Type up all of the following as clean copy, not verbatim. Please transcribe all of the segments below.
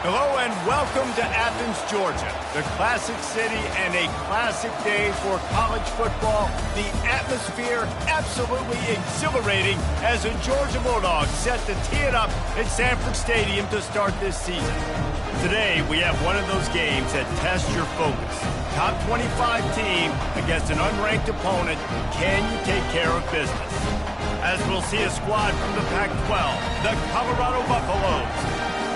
Hello and welcome to Athens, Georgia, the classic city and a classic day for college football. The atmosphere absolutely exhilarating as the Georgia Bulldogs set to tee it up at Sanford Stadium to start this season. Today, we have one of those games that tests your focus. Top 25 team against an unranked opponent. Can you take care of business? As we'll see a squad from the Pac-12, the Colorado Buffaloes,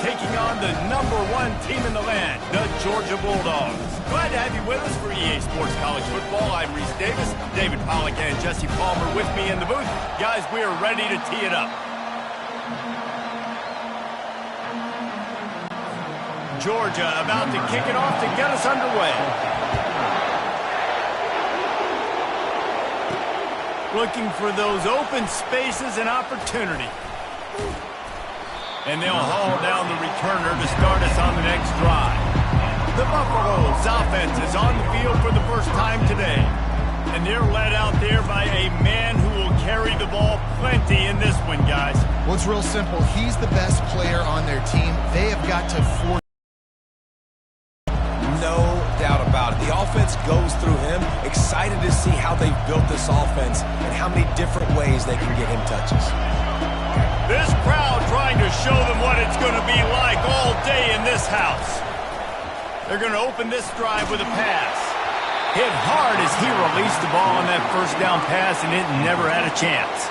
taking on the #1 team in the land, the Georgia Bulldogs. Glad to have you with us for EA Sports College Football. I'm Reese Davis, David Pollack and Jesse Palmer with me in the booth. Guys, we are ready to tee it up. Georgia about to kick it off to get us underway. Looking for those open spaces and opportunity. And they'll haul down the returner to start us on the next drive. The Buffaloes offense is on the field for the first time today. And they're led out there by a man who will carry the ball plenty in this one, guys. Well, it's real simple. He's the best player on their team. They have got to force. No doubt about it. The offense goes through him. Excited to see how they've built this offense and how many different ways they can get him touches. This crowd trying to show them what it's going to be like all day in this house. They're going to open this drive with a pass. Hit hard as he released the ball on that first down pass, and it never had a chance.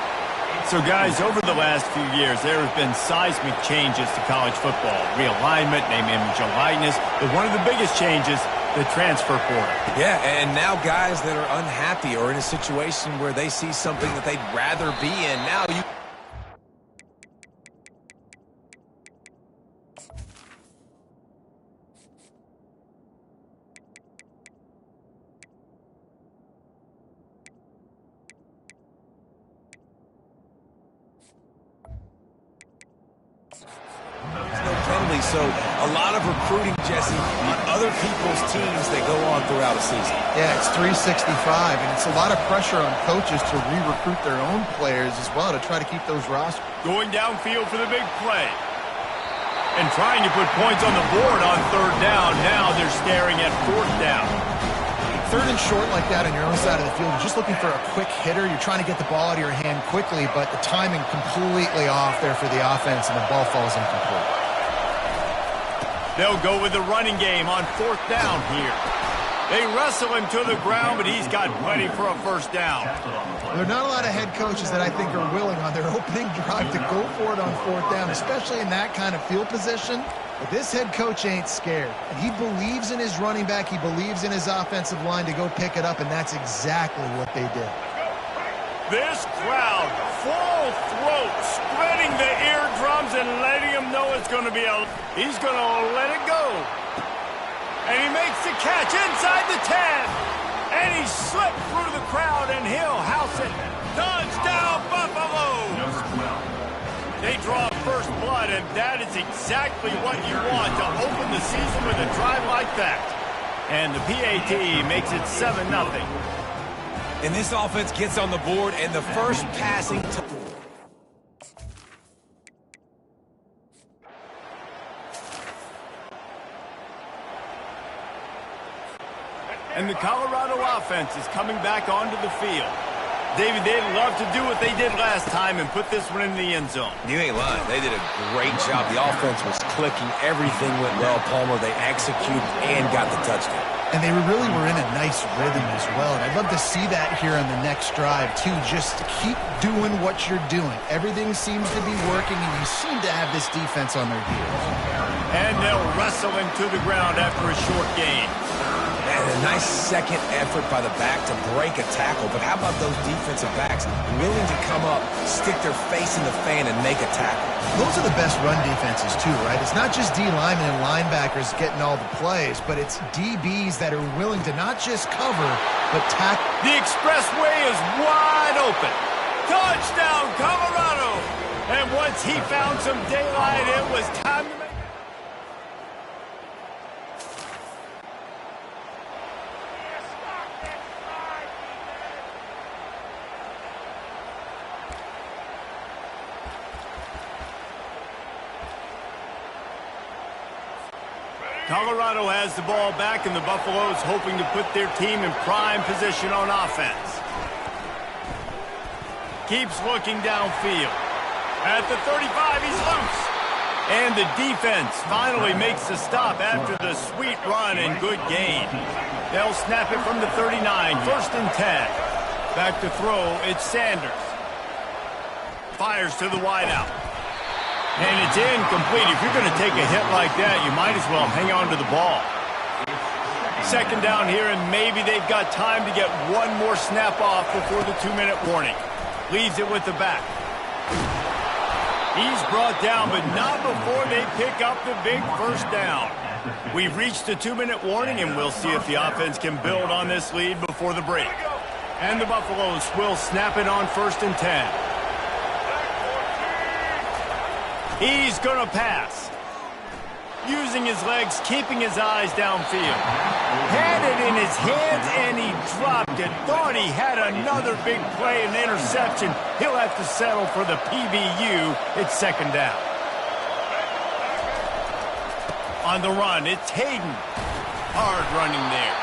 So, guys, over the last few years, there have been seismic changes to college football. Realignment, name, image, and likeness. But one of the biggest changes, the transfer portal. Yeah, and now guys that are unhappy or in a situation where they see something that they'd rather be in, now you... So a lot of recruiting, Jesse, on other people's teams that go on throughout a season. Yeah, it's 365, and it's a lot of pressure on coaches to re-recruit their own players as well to try to keep those rosters. Going downfield for the big play. And trying to put points on the board on third down. Now they're staring at fourth down. Third and short like that on your own side of the field, you're just looking for a quick hitter. You're trying to get the ball out of your hand quickly, but the timing completely off there for the offense, and the ball falls incomplete. They'll go with the running game on fourth down here. They wrestle him to the ground, but he's got plenty for a first down. There are not a lot of head coaches that I think are willing on their opening drive to go for it on fourth down, especially in that kind of field position. But this head coach ain't scared. And he believes in his running back. He believes in his offensive line to go pick it up, and that's exactly what they did. This crowd, full throat, spreading the eardrums and letting him know it's going to be a... He's going to let it go. And he makes the catch inside the 10. And he slipped through the crowd, and he'll house it. Touchdown, Buffalo! They draw first blood, and that is exactly what you want to open the season with a drive like that. And the PAT makes it 7-0. And this offense gets on the board, and the first passing... And the Colorado offense is coming back onto the field. David, they'd love to do what they did last time and put this one in the end zone. You ain't lying. They did a great job. The offense was clicking. Everything went well, Palmer. They executed and got the touchdown. And they really were in a nice rhythm as well. And I'd love to see that here on the next drive, too. Just keep doing what you're doing. Everything seems to be working, and you seem to have this defense on their heels. And they'll wrestle him to the ground after a short gain. And a nice second effort by the back to break a tackle. But how about those defensive backs willing to come up, stick their face in the fan, and make a tackle? Those are the best run defenses, too, right? It's not just D linemen and linebackers getting all the plays, but it's DBs that are willing to not just cover, but tackle. The expressway is wide open. Touchdown, Colorado! And once he found some daylight, it was time to make... Colorado has the ball back, and the Buffaloes hoping to put their team in prime position on offense. Keeps looking downfield. At the 35, he's loose. And the defense finally makes the stop after the sweet run and good gain. They'll snap it from the 39, 1st and 10. Back to throw, it's Sanders. Fires to the wideout. And it's incomplete. If you're going to take a hit like that, you might as well hang on to the ball. 2nd down here, and maybe they've got time to get one more snap off before the 2-minute warning. Leaves it with the back. He's brought down, but not before they pick up the big 1st down. We've reached the 2-minute warning, and we'll see if the offense can build on this lead before the break. And the Buffaloes will snap it on 1st and 10. He's going to pass. Using his legs, keeping his eyes downfield. Had it in his hands, and he dropped it. Thought he had another big play, an interception. He'll have to settle for the PBU. It's 2nd down. On the run, it's Hayden. Hard running there.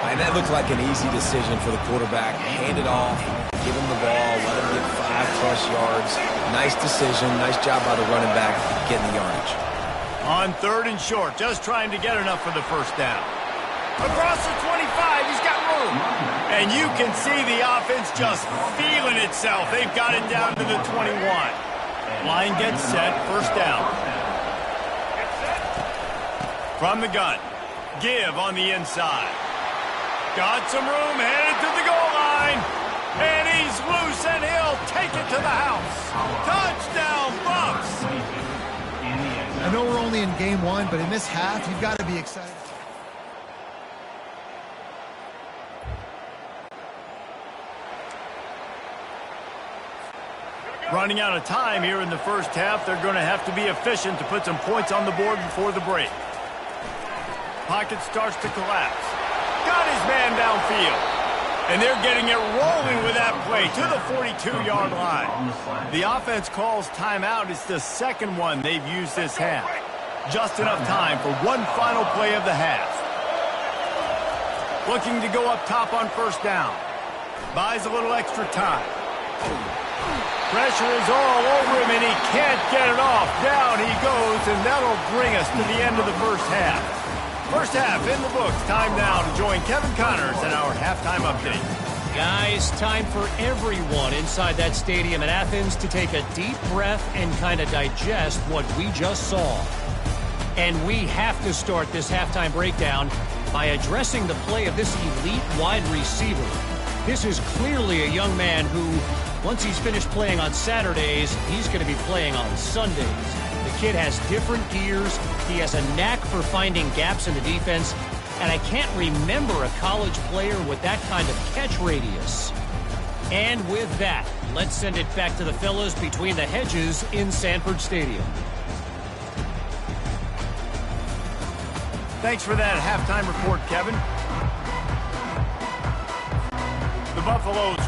And that looked like an easy decision for the quarterback. Hand it off, give him the ball, let him get 5+ yards. Nice decision, nice job by the running back getting the yardage. On 3rd and short, just trying to get enough for the 1st down. Across the 25, he's got room. And you can see the offense just feeling itself. They've got it down to the 21. Line gets set, 1st down. From the gun, give on the inside. Got some room, headed to the goal line. And he's loose, and he'll take it to the house. Touchdown, Bucks! I know we're only in game 1, but in this half, you've got to be excited. Running out of time here in the 1st half. They're going to have to be efficient to put some points on the board before the break. Pocket starts to collapse. Got his man downfield. And they're getting it rolling with that play to the 42-yard line. The offense calls timeout. It's the 2nd one they've used this half. Just enough time for one final play of the half. Looking to go up top on 1st down. Buys a little extra time. Pressure is all over him, and he can't get it off. Down he goes, and that'll bring us to the end of the 1st half. 1st half in the books. Time now to join Kevin Connors in our halftime update. Guys, time for everyone inside that stadium in Athens to take a deep breath and kind of digest what we just saw. And we have to start this halftime breakdown by addressing the play of this elite wide receiver. This is clearly a young man who, once he's finished playing on Saturdays, he's going to be playing on Sundays. The kid has different gears. He has a knack for finding gaps in the defense. And I can't remember a college player with that kind of catch radius. And with that, let's send it back to the fellas between the hedges in Sanford Stadium. Thanks for that halftime report, Kevin. The Buffaloes.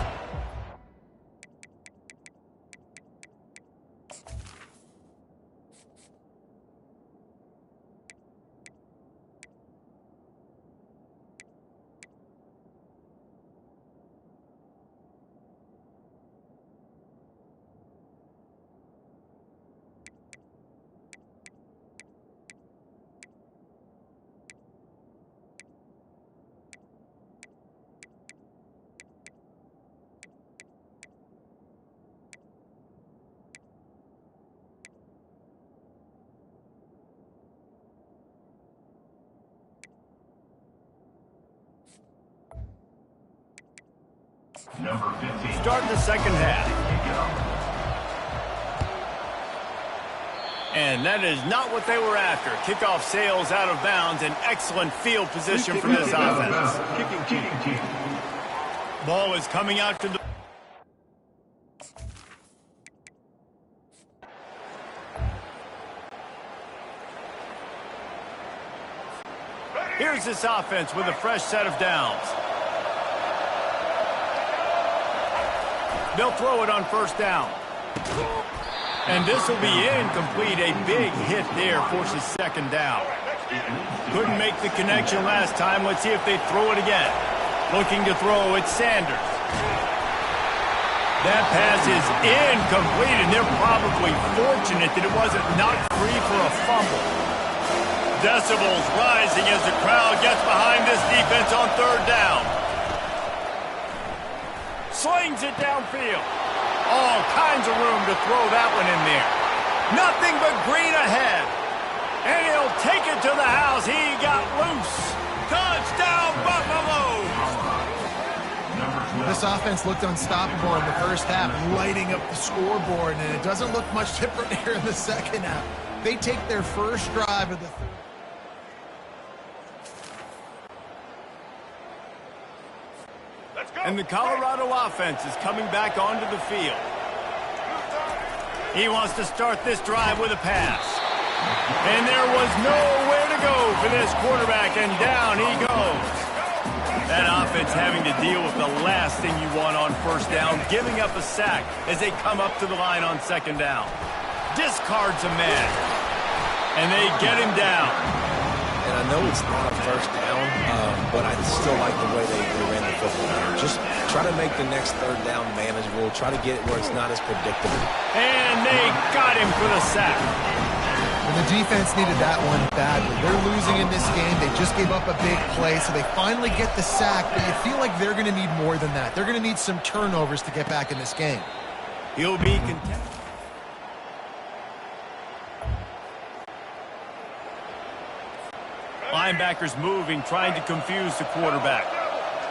Number 15. Start the 2nd half. And that is not what they were after. Kickoff sails out of bounds, and excellent field position for this offense. Ball is coming out to the... Here's this offense with a fresh set of downs. They'll throw it on 1st down. And this will be incomplete. A big hit there forces 2nd down. Couldn't make the connection last time. Let's see if they throw it again. Looking to throw, it's Sanders. That pass is incomplete, and they're probably fortunate that it wasn't knocked free for a fumble. Decibels rising as the crowd gets behind this defense on third down. Slings it downfield. All kinds of room to throw that one in there. Nothing but green ahead. And he'll take it to the house. He got loose. Touchdown, Buffalo! This offense looked unstoppable in the first half, lighting up the scoreboard, and it doesn't look much different here in the second half. They take their first drive of the third. And the Colorado offense is coming back onto the field. He wants to start this drive with a pass. And there was nowhere to go for this quarterback, and down he goes. That offense having to deal with the last thing you want on first down, giving up a sack as they come up to the line on second down. Discards a man. And they get him down. And I know it's not a first down, but I still like the way they ran the football. Just try to make the next third down manageable. Try to get it where it's not as predictable. And they got him for the sack. And the defense needed that one badly. They're losing in this game. They just gave up a big play, so they finally get the sack, but you feel like they're going to need more than that. They're going to need some turnovers to get back in this game. He'll be content. Linebackers moving, trying to confuse the quarterback.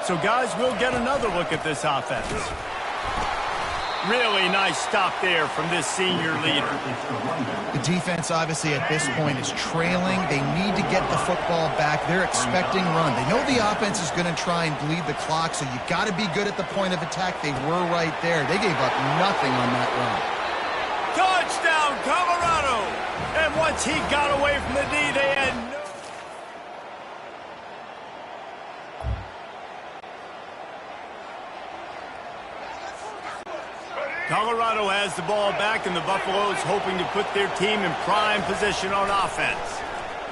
So, guys, we'll get another look at this offense. Really nice stop there from this senior leader. The defense, obviously, at this point is trailing. They need to get the football back. They're expecting run. They know the offense is going to try and bleed the clock, so you got to be good at the point of attack. They were right there. They gave up nothing on that run. Touchdown, Colorado! And once he got away from the D, they had no... Colorado has the ball back, and the Buffaloes hoping to put their team in prime position on offense.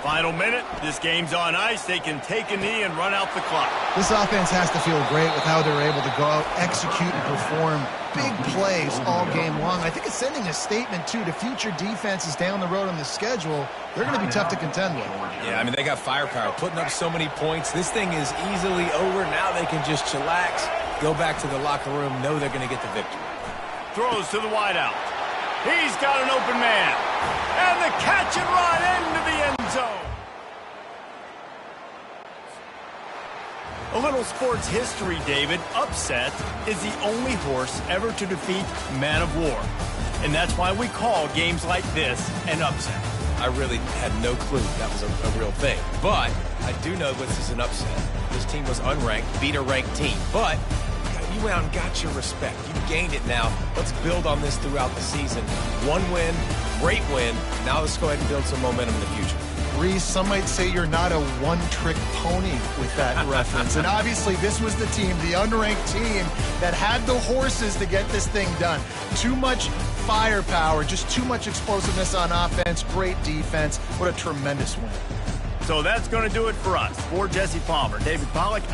Final minute, this game's on ice. They can take a knee and run out the clock. This offense has to feel great with how they're able to go out, execute, and perform big plays all game long. I think it's sending a statement, too, to future defenses down the road on the schedule. They're going to be tough to contend with. Yeah, I mean, they got firepower, putting up so many points. This thing is easily over. Now they can just chillax, go back to the locker room, know they're going to get the victory. Throws to the wideout. He's got an open man. And the catch and run into the end zone. A little sports history, David. Upset is the only horse ever to defeat Man of War. And that's why we call games like this an upset. I really had no clue that was a real thing. But I do know this is an upset. This team was unranked, beat a ranked team. But you went out and got your respect. You gained it now. Let's build on this throughout the season. One win, great win. Now let's go ahead and build some momentum in the future. Reese, some might say you're not a one-trick pony with that reference. And obviously this was the team, the unranked team, that had the horses to get this thing done. Too much firepower, just too much explosiveness on offense, great defense. What a tremendous win. So that's going to do it for us. For Jesse Palmer, David Pollack,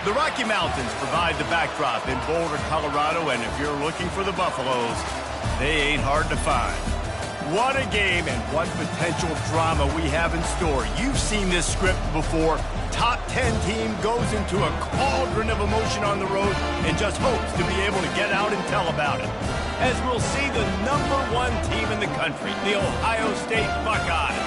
The Rocky Mountains provide the backdrop in Boulder, Colorado, and if you're looking for the Buffaloes, they ain't hard to find. What a game and what potential drama we have in store. You've seen this script before. Top 10 team goes into a cauldron of emotion on the road and just hopes to be able to get out and tell about it. As we'll see the #1 team in the country, the Ohio State Buckeyes,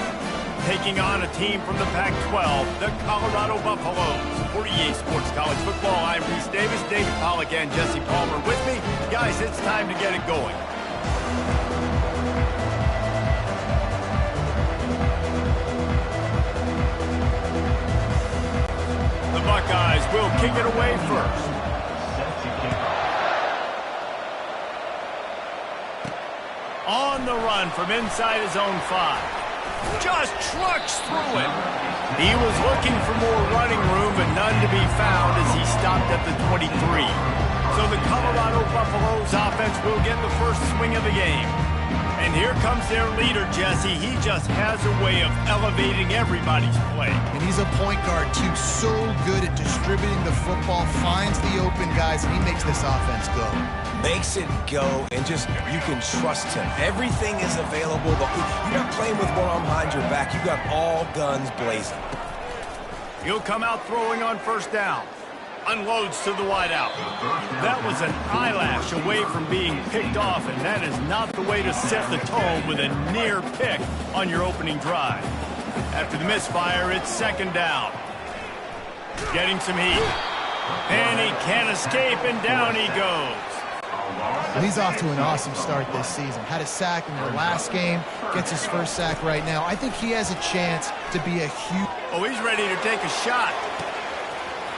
taking on a team from the Pac-12, the Colorado Buffaloes. For EA Sports College Football, I'm Reese Davis, David Pollack, and Jesse Palmer with me. Guys, it's time to get it going. The Buckeyes will kick it away first. On the run from inside his own 5. Just trucks through it. He was looking for more running room, but none to be found as he stopped at the 23. So the Colorado Buffaloes offense will get the first swing of the game. And here comes their leader, Jesse. He just has a way of elevating everybody's play. And he's a point guard, too. So good at distributing the football, finds the open guys, and he makes this offense go. Makes it go, and just, you can trust him. Everything is available. You're not playing with one arm behind your back. You've got all guns blazing. He'll come out throwing on first down. Unloads to the wideout. That was an eyelash away from being picked off, and that is not the way to set the tone with a near pick on your opening drive. After the misfire, it's second down. Getting some heat. And he can't escape, and down he goes. Well, he's off to an awesome start this season. Had a sack in the last game, gets his first sack right now. I think he has a chance to be a huge... Oh, he's ready to take a shot.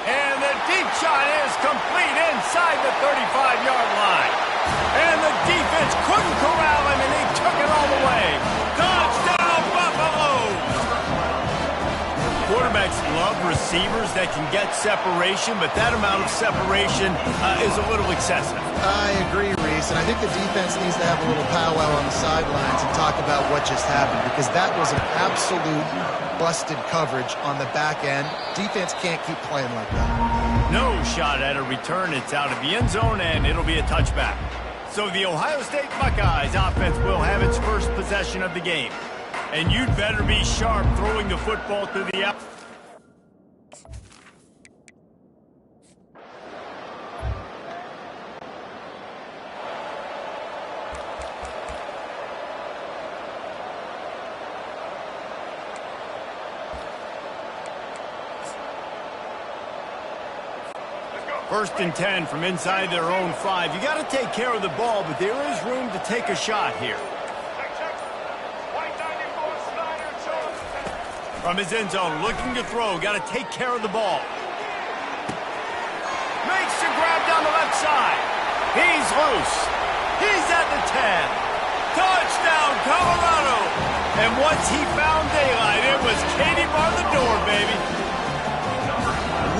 And the deep shot is complete inside the 35-yard line. And the defense couldn't corral him, and he took it all the way. Touchdown, Buffaloes! Quarterbacks love receivers that can get separation, but that amount of separation is a little excessive. I agree, Reese, and I think the defense needs to have a little powwow on the sidelines and talk about what just happened, because that was an absolute busted coverage on the back end. Defense can't keep playing like that. No shot at a return. It's out of the end zone, and it'll be a touchback. So the Ohio State Buckeyes offense will have its first possession of the game. And you'd better be sharp throwing the football to the out. First and 10 from inside their own 5. You got to take care of the ball, but there is room to take a shot here. From his end zone, looking to throw. Got to take care of the ball. Makes the grab down the left side. He's loose. He's at the 10. Touchdown, Colorado. And once he found daylight, it was Katie bar the door, baby.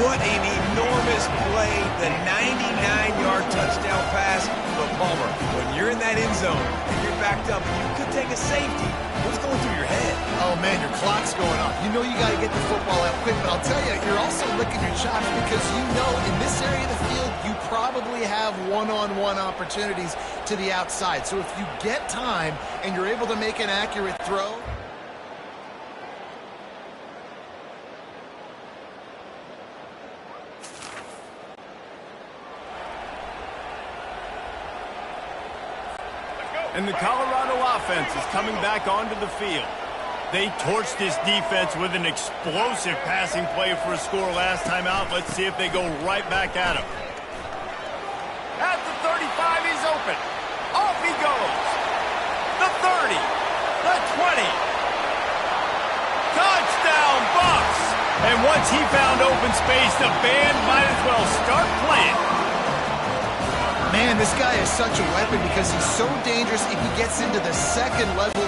What an enormous play. The 99-yard touchdown pass. But Palmer, when you're in that end zone and you're backed up, you could take a safety. What's going through your head? Oh, man, your clock's going off. You know you got to get the football out quick, but I'll tell you, you're also licking your chops because you know in this area of the field, you probably have one-on-one opportunities to the outside. So if you get time and you're able to make an accurate throw... And the Colorado offense is coming back onto the field. They torched this defense with an explosive passing play for a score last time out. Let's see if they go right back at him. At the 35, he's open. Off he goes. The 30. The 20. Touchdown, Bucks! And once he found open space, the band might as well start playing. Man, this guy is such a weapon because he's so dangerous if he gets into the second level.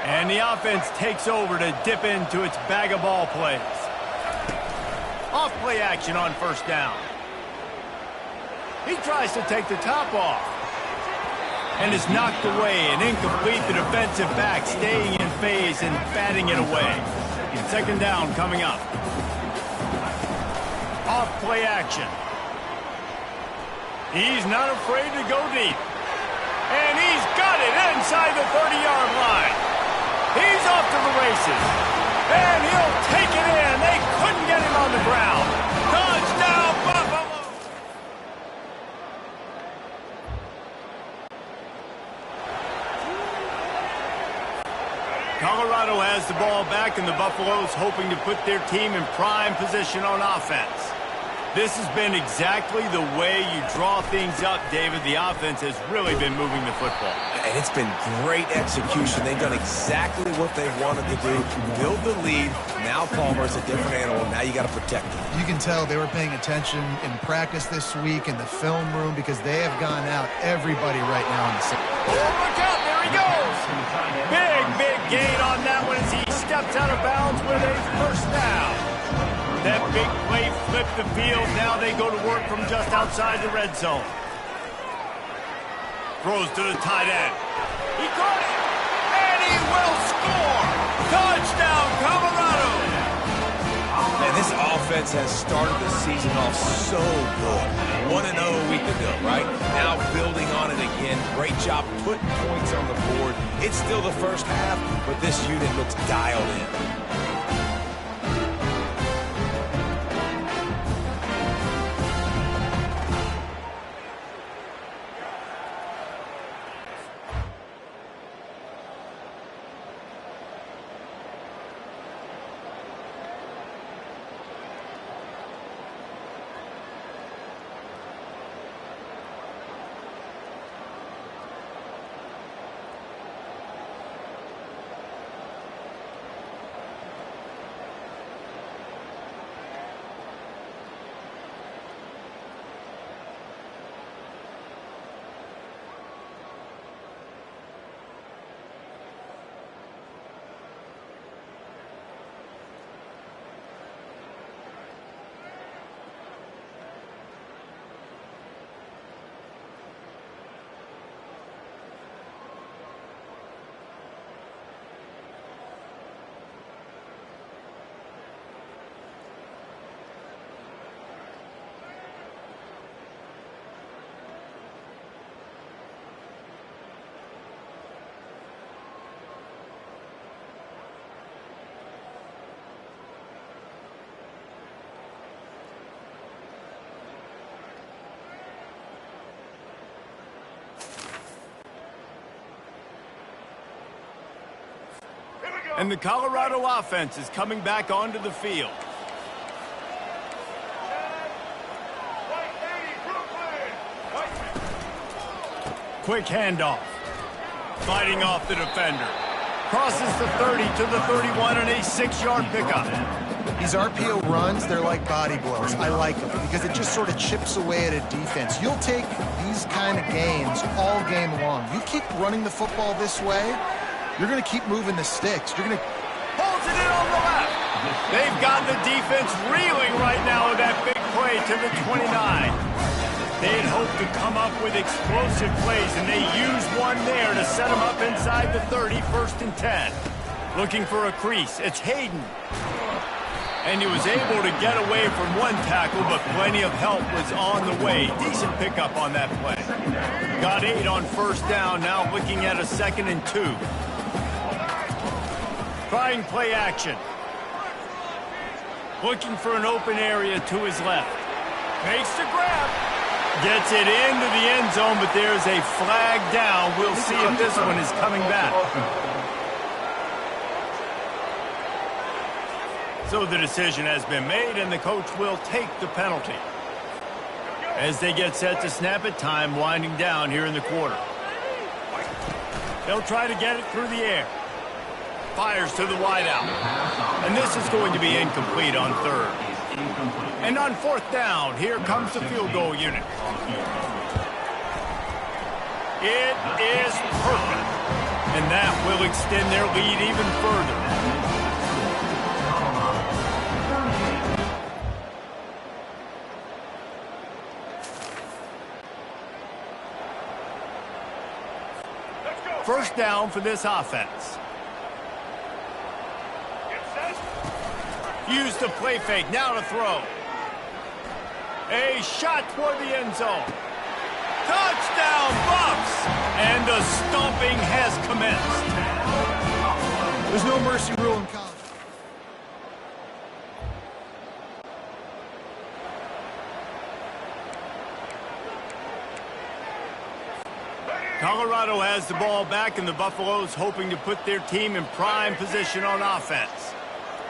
And the offense takes over to dip into its bag of ball plays. Off play action on first down. He tries to take the top off. And is knocked away and incomplete. The defensive back staying in phase and batting it away. Second down coming up. Off play action. He's not afraid to go deep. And he's got it inside the 30-yard line. He's off to the races. And he'll take it in. They couldn't get him on the ground. Touchdown, Buffalo! Colorado has the ball back, and the Buffaloes hoping to put their team in prime position on offense. This has been exactly the way you draw things up, David. The offense has really been moving the football. And it's been great execution. They've done exactly what they wanted to do. Build the lead. Now Palmer's a different animal. Now you got to protect him. You can tell they were paying attention in practice this week in the film room because they have gone out everybody right now in the city. Oh, look out. There he goes. Big gain on that one as he steps out of bounds with a first down. That big play flipped the field. Now they go to work from just outside the red zone. Throws to the tight end. He caught it, and he will score. Touchdown, Colorado. Man, this offense has started the season off so good. 1-0 a week ago, right? Now building on it again. Great job putting points on the board. It's still the first half, but this unit looks dialed in. And the Colorado offense is coming back onto the field. Quick handoff. Fighting off the defender. Crosses the 30 to the 31 and a 6-yard pickup. These RPO runs, they're like body blows. I like them because it just sort of chips away at a defense. You'll take these kind of gains all game long. You keep running the football this way, you're going to keep moving the sticks. You're going to... Holds it in on the left. They've got the defense reeling right now with that big play to the 29. They'd hoped to come up with explosive plays, and they used one there to set them up inside the 30, 1st and 10. Looking for a crease. It's Hayden. And he was able to get away from one tackle, but plenty of help was on the way. Decent pickup on that play. Got 8 on 1st down, now looking at a 2nd and 2. Trying play action. Looking for an open area to his left. Makes the grab. Gets it into the end zone, but there's a flag down. We'll see if this one is coming back. So the decision has been made, and the coach will take the penalty. As they get set to snap it, time winding down here in the quarter. They'll try to get it through the air. Fires to the wideout. And this is going to be incomplete on 3rd. And on 4th down, here comes the field goal unit. It is perfect. And that will extend their lead even further. first down for this offense. Use the play fake. Now to throw. A shot toward the end zone. Touchdown, Buffs! And the stomping has commenced. There's no mercy rule in college. Colorado has the ball back, and the Buffaloes hoping to put their team in prime position on offense.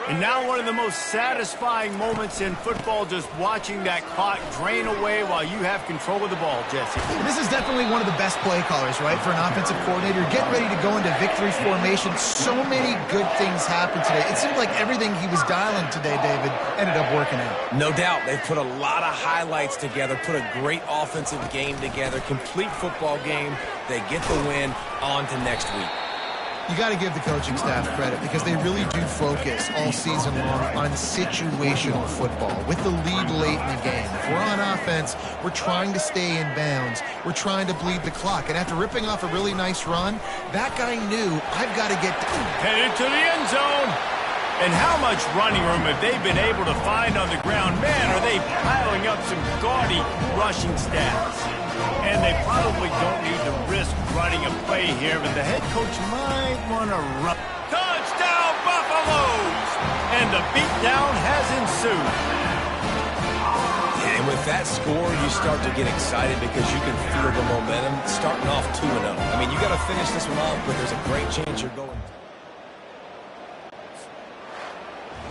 And now one of the most satisfying moments in football, just watching that clock drain away while you have control of the ball, Jesse. This is definitely one of the best play callers, right, for an offensive coordinator. Getting ready to go into victory formation. So many good things happened today. It seemed like everything he was dialing today, David, ended up working out. No doubt. They've put a lot of highlights together, put a great offensive game together, complete football game. They get the win. On to next week. You got to give the coaching staff credit because they really do focus all season long on situational football with the lead late in the game. If we're on offense, we're trying to stay in bounds. We're trying to bleed the clock. And after ripping off a really nice run, that guy knew, I've got to get headed to the end zone. And how much running room have they been able to find on the ground? Man, are they piling up some gaudy rushing stats. And they probably don't need to risk running a play here, but the head coach might want to run. Touchdown, Buffaloes! And the beatdown has ensued. And with that score, you start to get excited because you can feel the momentum starting off 2-0. I mean, you got to finish this one off, but there's a great chance you're going.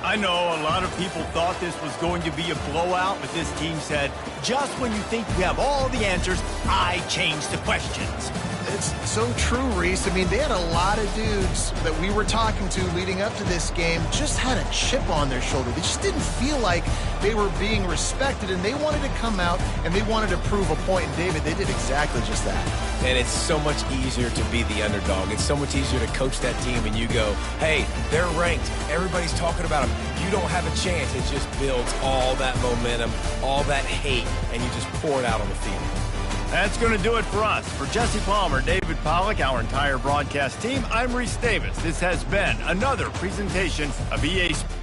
I know a lot of people thought this was going to be a blowout, but this team said, just when you think you have all the answers, I change the questions. It's so true, Reese. I mean, they had a lot of dudes that we were talking to leading up to this game just had a chip on their shoulder. They just didn't feel like they were being respected, and they wanted to come out and they wanted to prove a point. And David, they did exactly just that. And it's so much easier to be the underdog. It's so much easier to coach that team and you go, hey, they're ranked. Everybody's talking about them. You don't have a chance. It just builds all that momentum, all that hate, and you just pour it out on the field. That's going to do it for us. For Jesse Palmer, David Pollack, our entire broadcast team, I'm Reese Davis. This has been another presentation of EA Sports.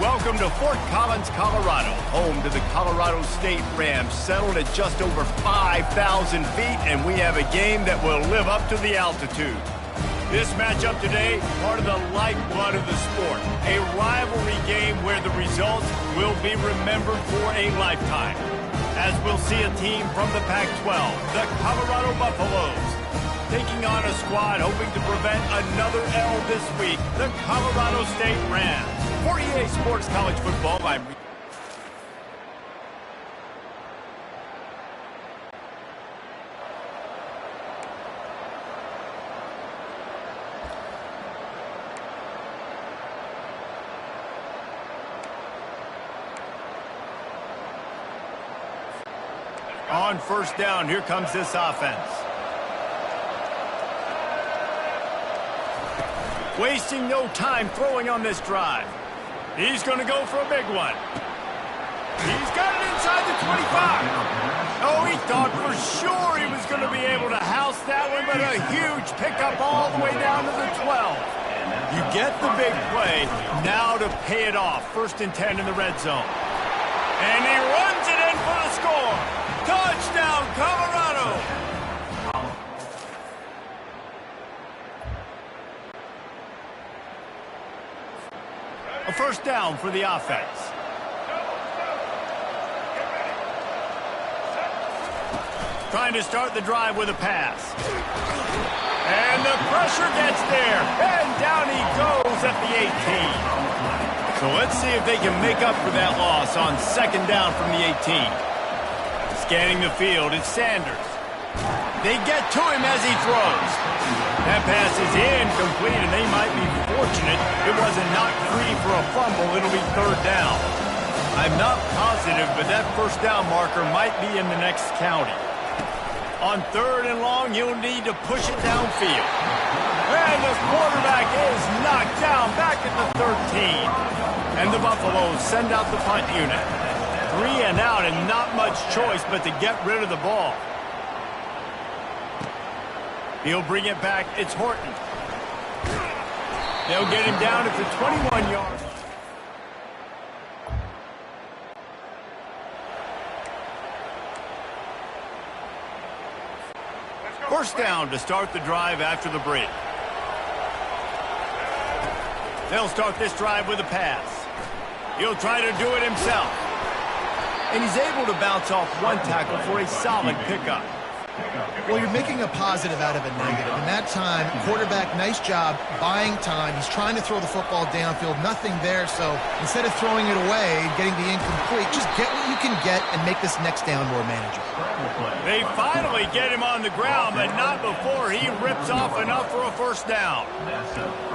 Welcome to Fort Collins, Colorado, home to the Colorado State Rams, settled at just over 5,000 feet, and we have a game that will live up to the altitude. This matchup today, part of the lifeblood of the sport, a rivalry game where the results will be remembered for a lifetime. As we'll see a team from the Pac-12, the Colorado Buffaloes, taking on a squad hoping to prevent another L this week, the Colorado State Rams. For EA Sports College Football, I'm... On first down, here comes this offense. Wasting no time throwing on this drive. He's going to go for a big one. He's got it inside the 25. Oh, he thought for sure he was going to be able to house that one, but a huge pickup all the way down to the 12. You get the big play, now to pay it off. 1st and 10 in the red zone. And he runs it in for the score. Touchdown, Colorado! A first down for the offense. Trying to start the drive with a pass. And the pressure gets there. And down he goes at the 18. So let's see if they can make up for that loss on 2nd down from the 18. Scanning the field, it's Sanders. They get to him as he throws. That pass is incomplete, and they might be fortunate it wasn't knocked free for a fumble. It'll be 3rd down. I'm not positive, but that 1st down marker might be in the next county. On 3rd and long, you'll need to push it downfield. And the quarterback is knocked down back at the 13. And the Buffaloes send out the punt unit. 3 and out, and not much choice but to get rid of the ball. He'll bring it back. It's Horton. They'll get him down at the 21 yards. First down to start the drive after the break. They'll start this drive with a pass. He'll try to do it himself. And he's able to bounce off one tackle for a solid pickup. Well, you're making a positive out of a negative. And that time, quarterback, nice job buying time. He's trying to throw the football downfield. Nothing there, so instead of throwing it away and getting the incomplete, just get what you can get and make this next down more manageable. They finally get him on the ground, but not before he rips off enough for a 1st down.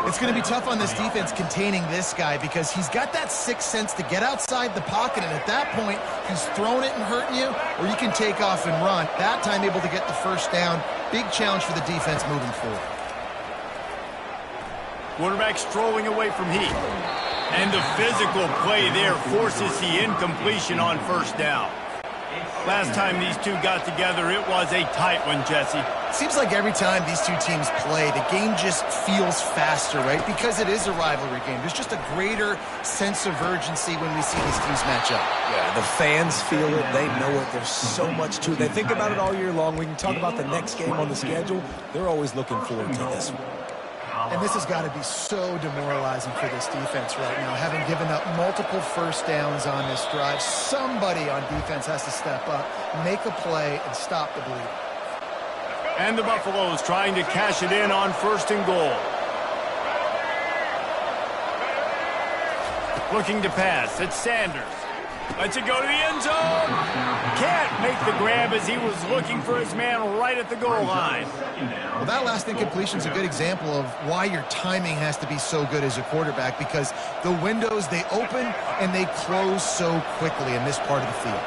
It's going to be tough on this defense containing this guy because he's got that 6th sense to get outside the pocket, and at that point, he's throwing it and hurting you, or you can take off and run. That time able to get the 1st down. Big challenge for the defense moving forward. Quarterback strolling away from heat. And the physical play there forces the incompletion on 1st down. Last time these two got together, it was a tight one, Jesse. Seems like every time these two teams play, the game just feels faster, right? Because it is a rivalry game. There's just a greater sense of urgency when we see these teams match up. Yeah, the fans feel it. They know it. There's so much to it. They think about it all year long. We can talk about the next game on the schedule. They're always looking forward to this one. And this has got to be so demoralizing for this defense right now, having given up multiple 1st downs on this drive. Somebody on defense has to step up, make a play, and stop the bleed. And the Buffaloes trying to cash it in on 1st and goal. Looking to pass. It's Sanders. Lets it go to the end zone. Can't make the grab as he was looking for his man right at the goal line. Well, that last incompletion is a good example of why your timing has to be so good as a quarterback, because the windows, they open and they close so quickly in this part of the field.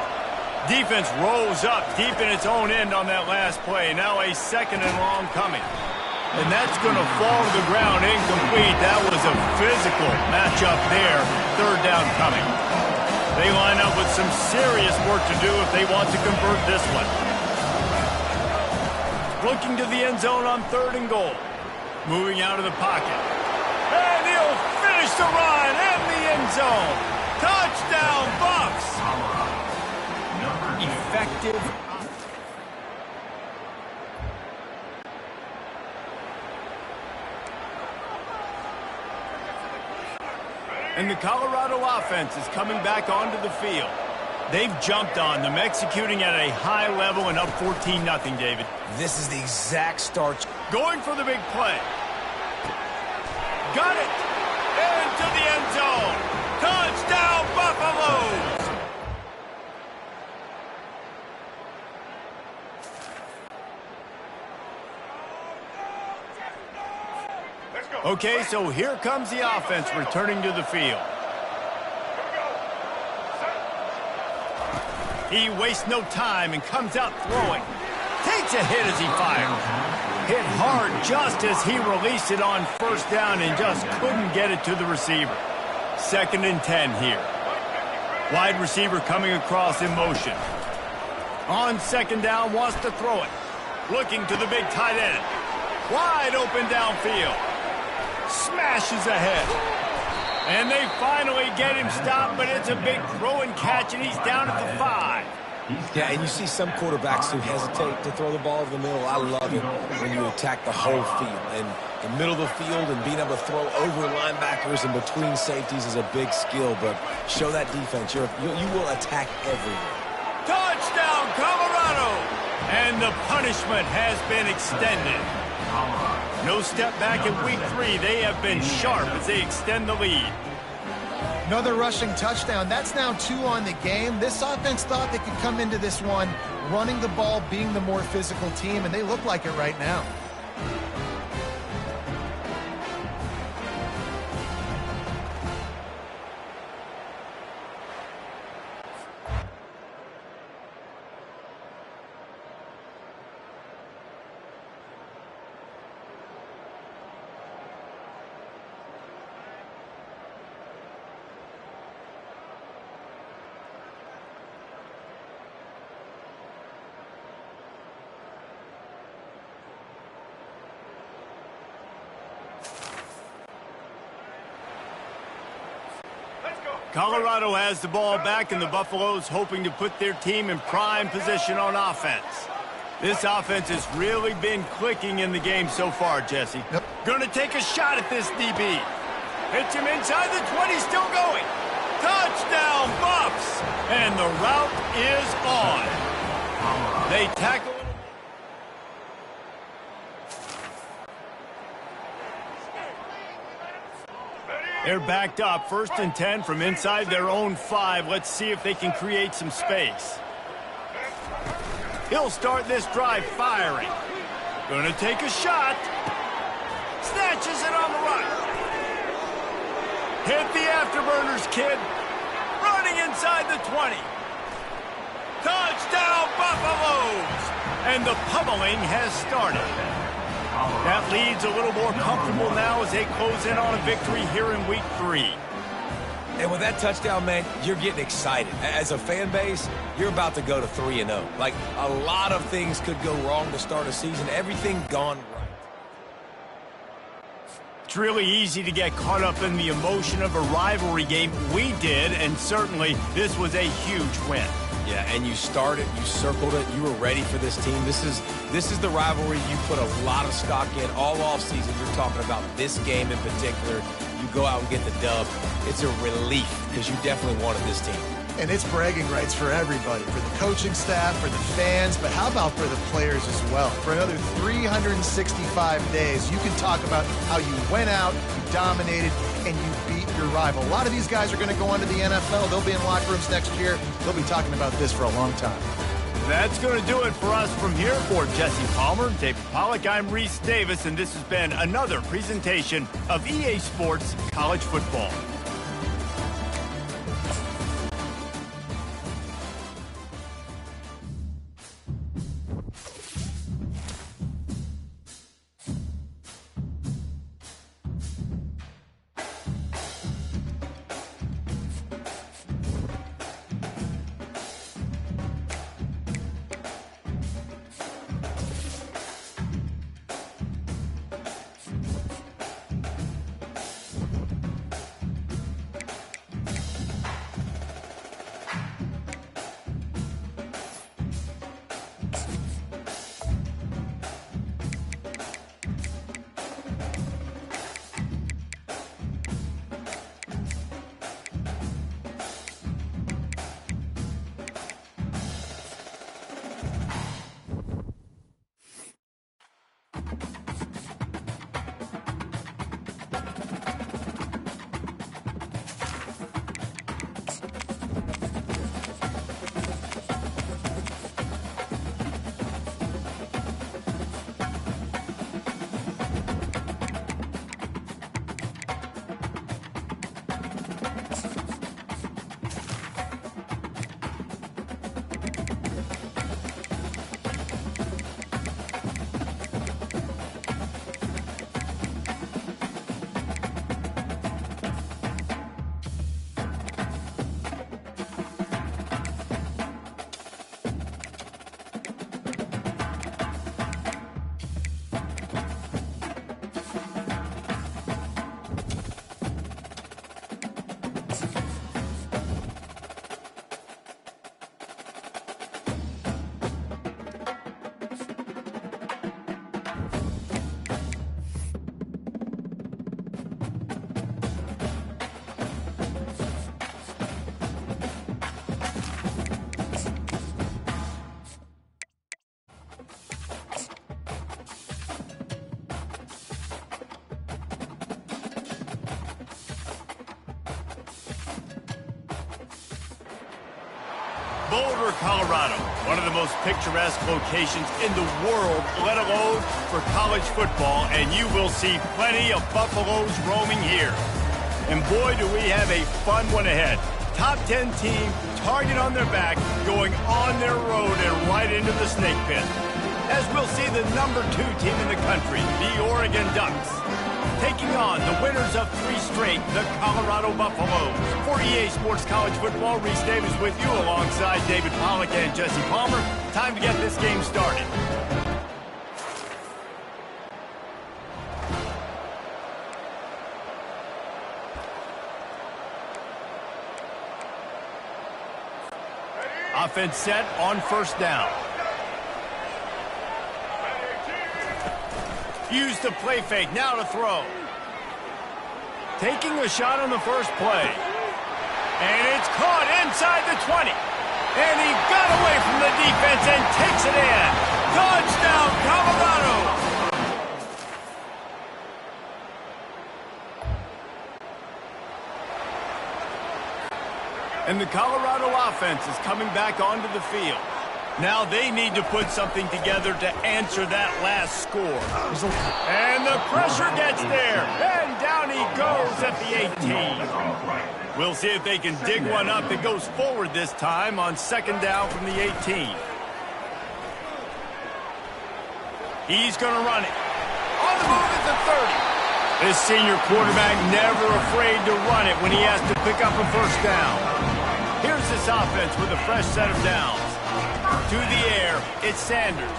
Defense rose up deep in its own end on that last play. Now a 2nd and long coming. And that's going to fall to the ground incomplete. That was a physical matchup there. 3rd down coming. They line up with some serious work to do if they want to convert this one. Looking to the end zone on 3rd and goal. Moving out of the pocket. And he'll finish the run and the end zone. Touchdown, Bucks! Effective. And the Colorado offense is coming back onto the field. They've jumped on them, executing at a high level and up 14-0, David. This is the exact start. Going for the big play. Got it! Into the end zone! Touchdown, Buffaloes! Okay, so here comes the offense returning to the field. He wastes no time and comes out throwing. Takes a hit as he fires. Hit hard just as he released it on first down and just couldn't get it to the receiver. 2nd and 10 here. Wide receiver coming across in motion. On 2nd down, wants to throw it. Looking to the big tight end. Wide open downfield. Smashes ahead. And they finally get him stopped, but it's a big throw and catch, and he's down at the 5. Yeah, and you see some quarterbacks who hesitate to throw the ball over the middle. I love it when you attack the whole field. And the middle of the field and being able to throw over linebackers and between safeties is a big skill, but show that defense. You will attack everywhere. Touchdown, Colorado! And the punishment has been extended. No step back in week 3. They have been sharp as they extend the lead. Another rushing touchdown. That's now 2 on the game. This offense thought they could come into this one running the ball, being the more physical team, and they look like it right now. Colorado has the ball back, and the Buffaloes hoping to put their team in prime position on offense. This offense has really been clicking in the game so far, Jesse. Yep. Gonna take a shot at this DB. Hits him inside the 20, still going. Touchdown, Buffs! And the route is on. They tackle. They're backed up, 1st and 10 from inside their own 5. Let's see if they can create some space. He'll start this drive firing. Gonna take a shot. Snatches it on the run. Hit the afterburners, kid. Running inside the 20. Touchdown, Buffaloes! And the pummeling has started. That lead's a little more comfortable now as they close in on a victory here in week 3. And with that touchdown, man, you're getting excited. As a fan base, you're about to go to 3-0. Like, a lot of things could go wrong to start a season. Everything gone right. It's really easy to get caught up in the emotion of a rivalry game. We did, and certainly this was a huge win. Yeah, and you started, you circled it, you were ready for this team. This is the rivalry you put a lot of stock in all offseason. You're talking about this game in particular. You go out and get the dub. It's a relief because you definitely wanted this team. And it's bragging rights for everybody, for the coaching staff, for the fans, but how about for the players as well? For another 365 days, you can talk about how you went out, you dominated, and you beat your rival. A lot of these guys are going to go on to the NFL. They'll be in locker rooms next year. They'll be talking about this for a long time. That's going to do it for us from here. For Jesse Palmer, David Pollack, I'm Reese Davis, and this has been another presentation of EA Sports College Football. Boulder, Colorado, one of the most picturesque locations in the world, let alone for college football, and you will see plenty of Buffaloes roaming here. And boy, do we have a fun one ahead. Top 10 team, target on their back, going on their road and right into the snake pit. As we'll see the number 2 team in the country, the Oregon Ducks, taking on the winners of 3 straight, the Colorado Buffaloes. For EA Sports College Football, Reese Davis with you alongside David Pollack and Jesse Palmer. Time to get this game started. Offense set on first down. Use the play fake, now to throw. Taking a shot on the first play. And it's caught inside the 20. And he got away from the defense and takes it in. Touchdown, Colorado! And the Colorado offense is coming back onto the field. Now they need to put something together to answer that last score. And the pressure gets there. And down he goes at the 18. We'll see if they can dig one up that goes forward this time on second down from the 18. He's going to run it. On the move at the 30. This senior quarterback never afraid to run it when he has to pick up a first down. Here's this offense with a fresh set of downs. To the air, it's Sanders.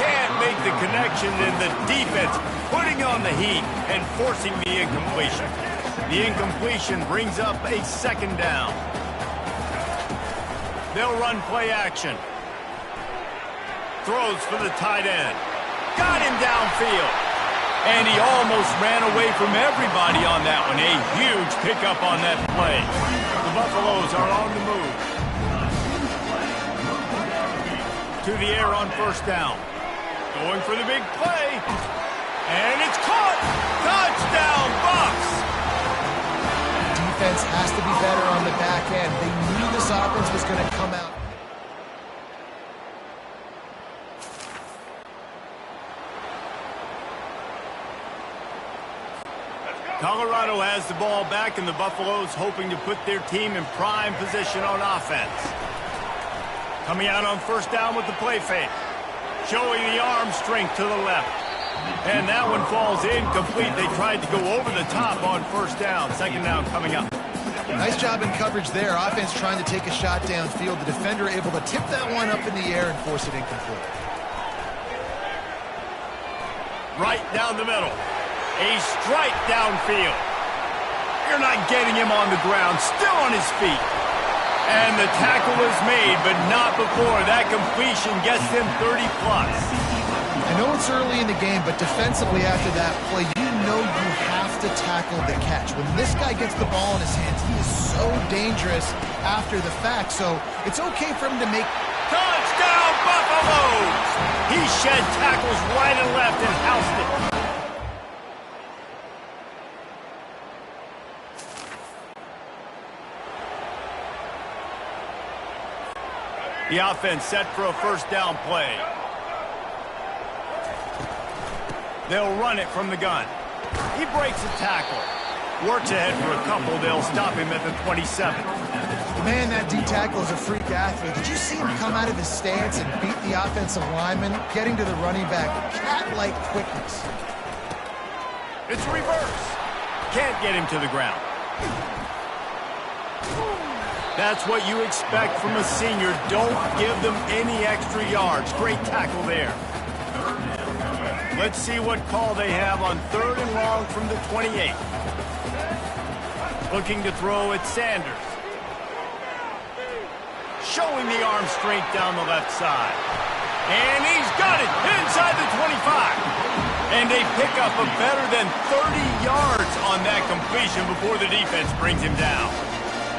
Can't make the connection, and the defense putting on the heat and forcing the incompletion. The incompletion brings up a second down. They'll run play action. Throws for the tight end. Got him downfield. And he almost ran away from everybody on that one. A huge pickup on that play. The Buffaloes are on the move. To the air on first down. Going for the big play. And it's caught. Touchdown, Bucks. Defense has to be better on the back end. They knew this offense was going to come out. Colorado has the ball back, and the Buffaloes hoping to put their team in prime position on offense. Coming out on first down with the play fake. Showing the arm strength to the left. And that one falls incomplete. They tried to go over the top on first down. Second down coming up. Nice job in coverage there. Offense trying to take a shot downfield. The defender able to tip that one up in the air and force it incomplete. Right down the middle. A strike downfield. You're not getting him on the ground. Still on his feet. And the tackle is made, but not before that completion gets them 30-plus. I know it's early in the game, but defensively after that play, you know you have to tackle the catch. When this guy gets the ball in his hands, he is so dangerous after the fact. So it's okay for him to make... Touchdown, Buffaloes! He shed tackles right and left and housed it. The offense set for a first down play. They'll run it from the gun. He breaks a tackle. Works ahead for a couple. They'll stop him at the 27. Man, that D-tackle is a freak athlete. Did you see him come out of his stance and beat the offensive lineman, getting to the running back? Cat-like quickness. It's reverse. Can't get him to the ground. That's what you expect from a senior. Don't give them any extra yards. Great tackle there. Let's see what call they have on third and long from the 28. Looking to throw at Sanders. Showing the arm strength down the left side. And he's got it inside the 25. And they pick up a better than 30 yards on that completion before the defense brings him down.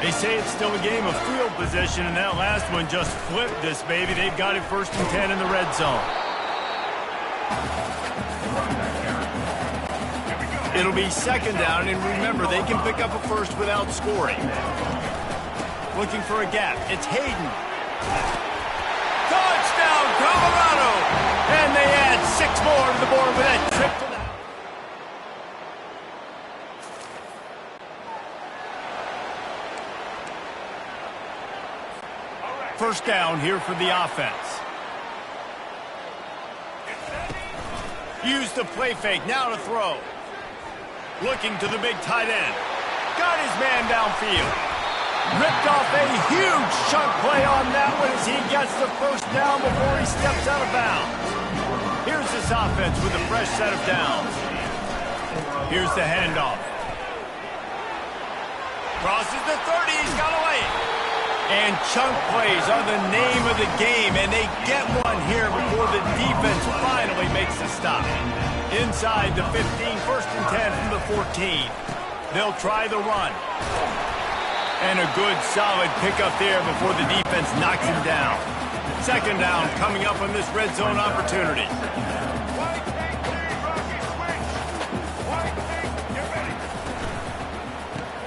They say it's still a game of field position, and that last one just flipped this baby. They've got it 1st and 10 in the red zone. It'll be second down, and remember, they can pick up a first without scoring. Looking for a gap. It's Hayden. Touchdown, Colorado! And they add 6 more to the board with that trip to the house. First down here for the offense. Use the play fake. Now to throw. Looking to the big tight end. Got his man downfield. Ripped off a huge chunk play on that one as he gets the first down before he steps out of bounds. Here's this offense with a fresh set of downs. Here's the handoff. Crosses the 30, he's got away. And chunk plays are the name of the game, and they get one here before the defense finally makes the stop. Inside the 15, first and 10 from the 14. They'll try the run. And a good, solid pickup there before the defense knocks him down. Second down coming up on this red zone opportunity.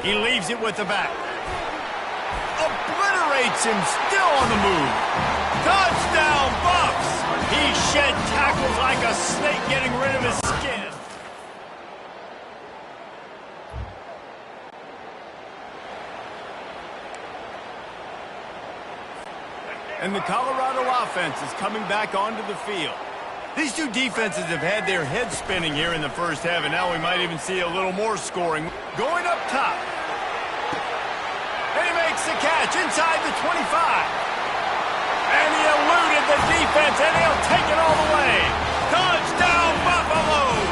He leaves it with the back. Obliterates him, still on the move. Touchdown, Bucks! He shed tackles like a snake getting rid of his skin. And the Colorado offense is coming back onto the field. These two defenses have had their heads spinning here in the first half, and now we might even see a little more scoring. Going up top. And he makes the catch inside the 25. And he eluded the defense, and he'll take it all the way. Touchdown, Buffaloes!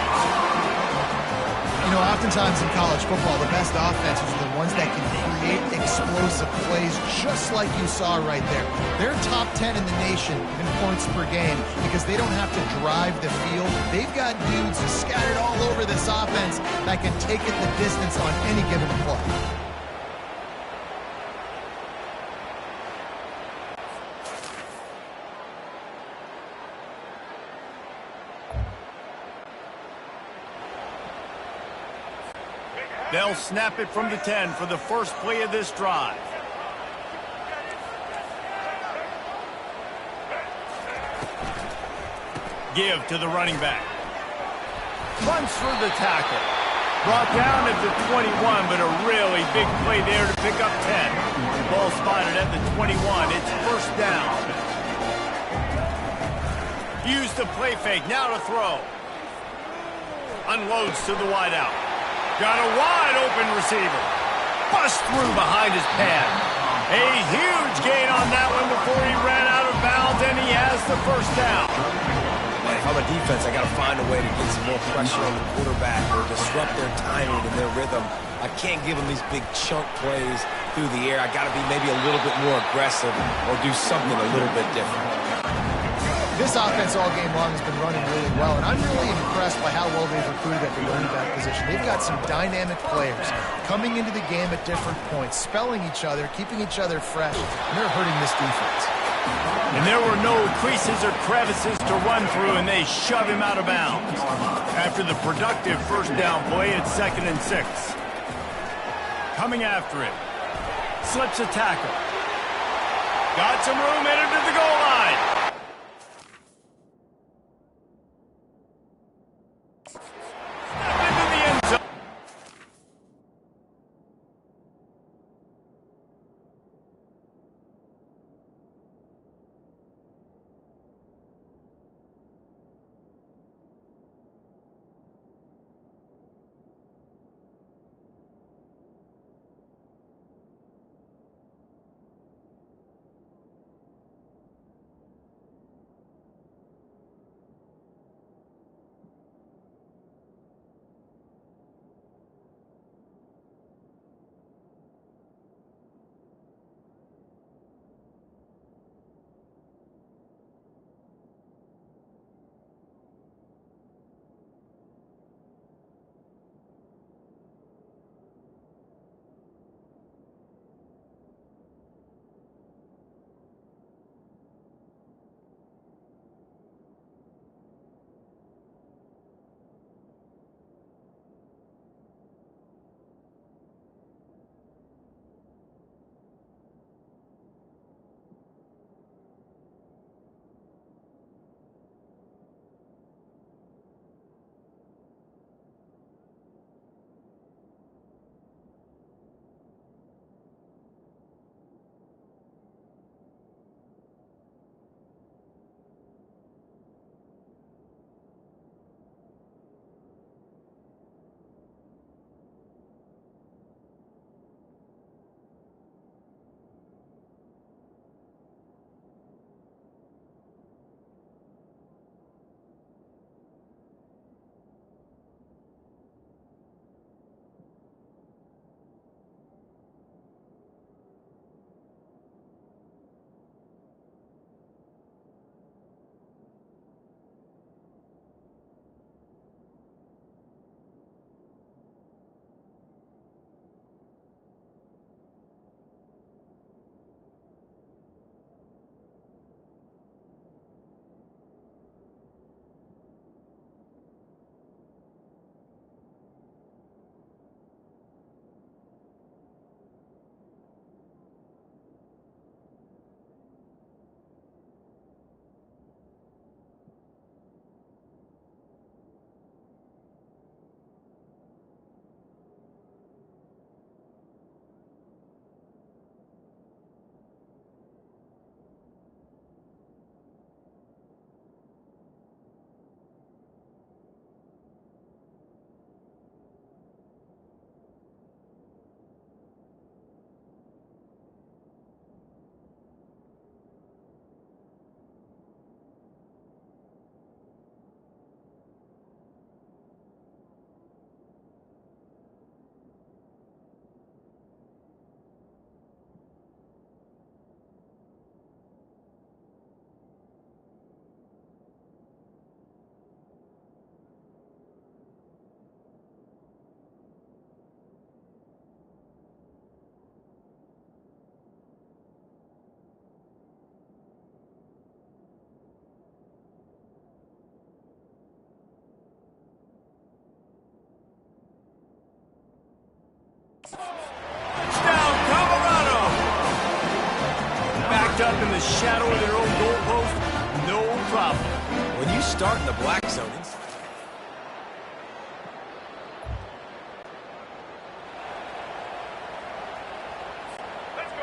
You know, oftentimes in college football, the best offenses are the ones that can create explosive plays, just like you saw right there. They're top 10 in the nation in points per game because they don't have to drive the field. They've got dudes scattered all over this offense that can take it the distance on any given play. They'll snap it from the 10 for the first play of this drive. Give to the running back. Runs through the tackle. Brought down at the 21, but a really big play there to pick up 10. Ball spotted at the 21. It's first down. Use the play fake. Now to throw. Unloads to the wideout. Got a wide-open receiver. Bust through behind his pad. A huge gain on that one before he ran out of bounds, and he has the first down. If I'm a defense, I got to find a way to get some more pressure on the quarterback or disrupt their timing and their rhythm. I can't give them these big chunk plays through the air. I got to be maybe a little bit more aggressive or do something a little bit different. This offense all game long has been running really well, and I'm really impressed by how well they've recruited at the running back position. They've got some dynamic players coming into the game at different points, spelling each other, keeping each other fresh, and they're hurting this defense. And there were no creases or crevices to run through, and they shove him out of bounds. After the productive first down play, it's 2nd and 6. Coming after it. Slips a tackle. Got some room, headed to the goal line. the shadow of their own goalpost, no problem. When you start in the black zone,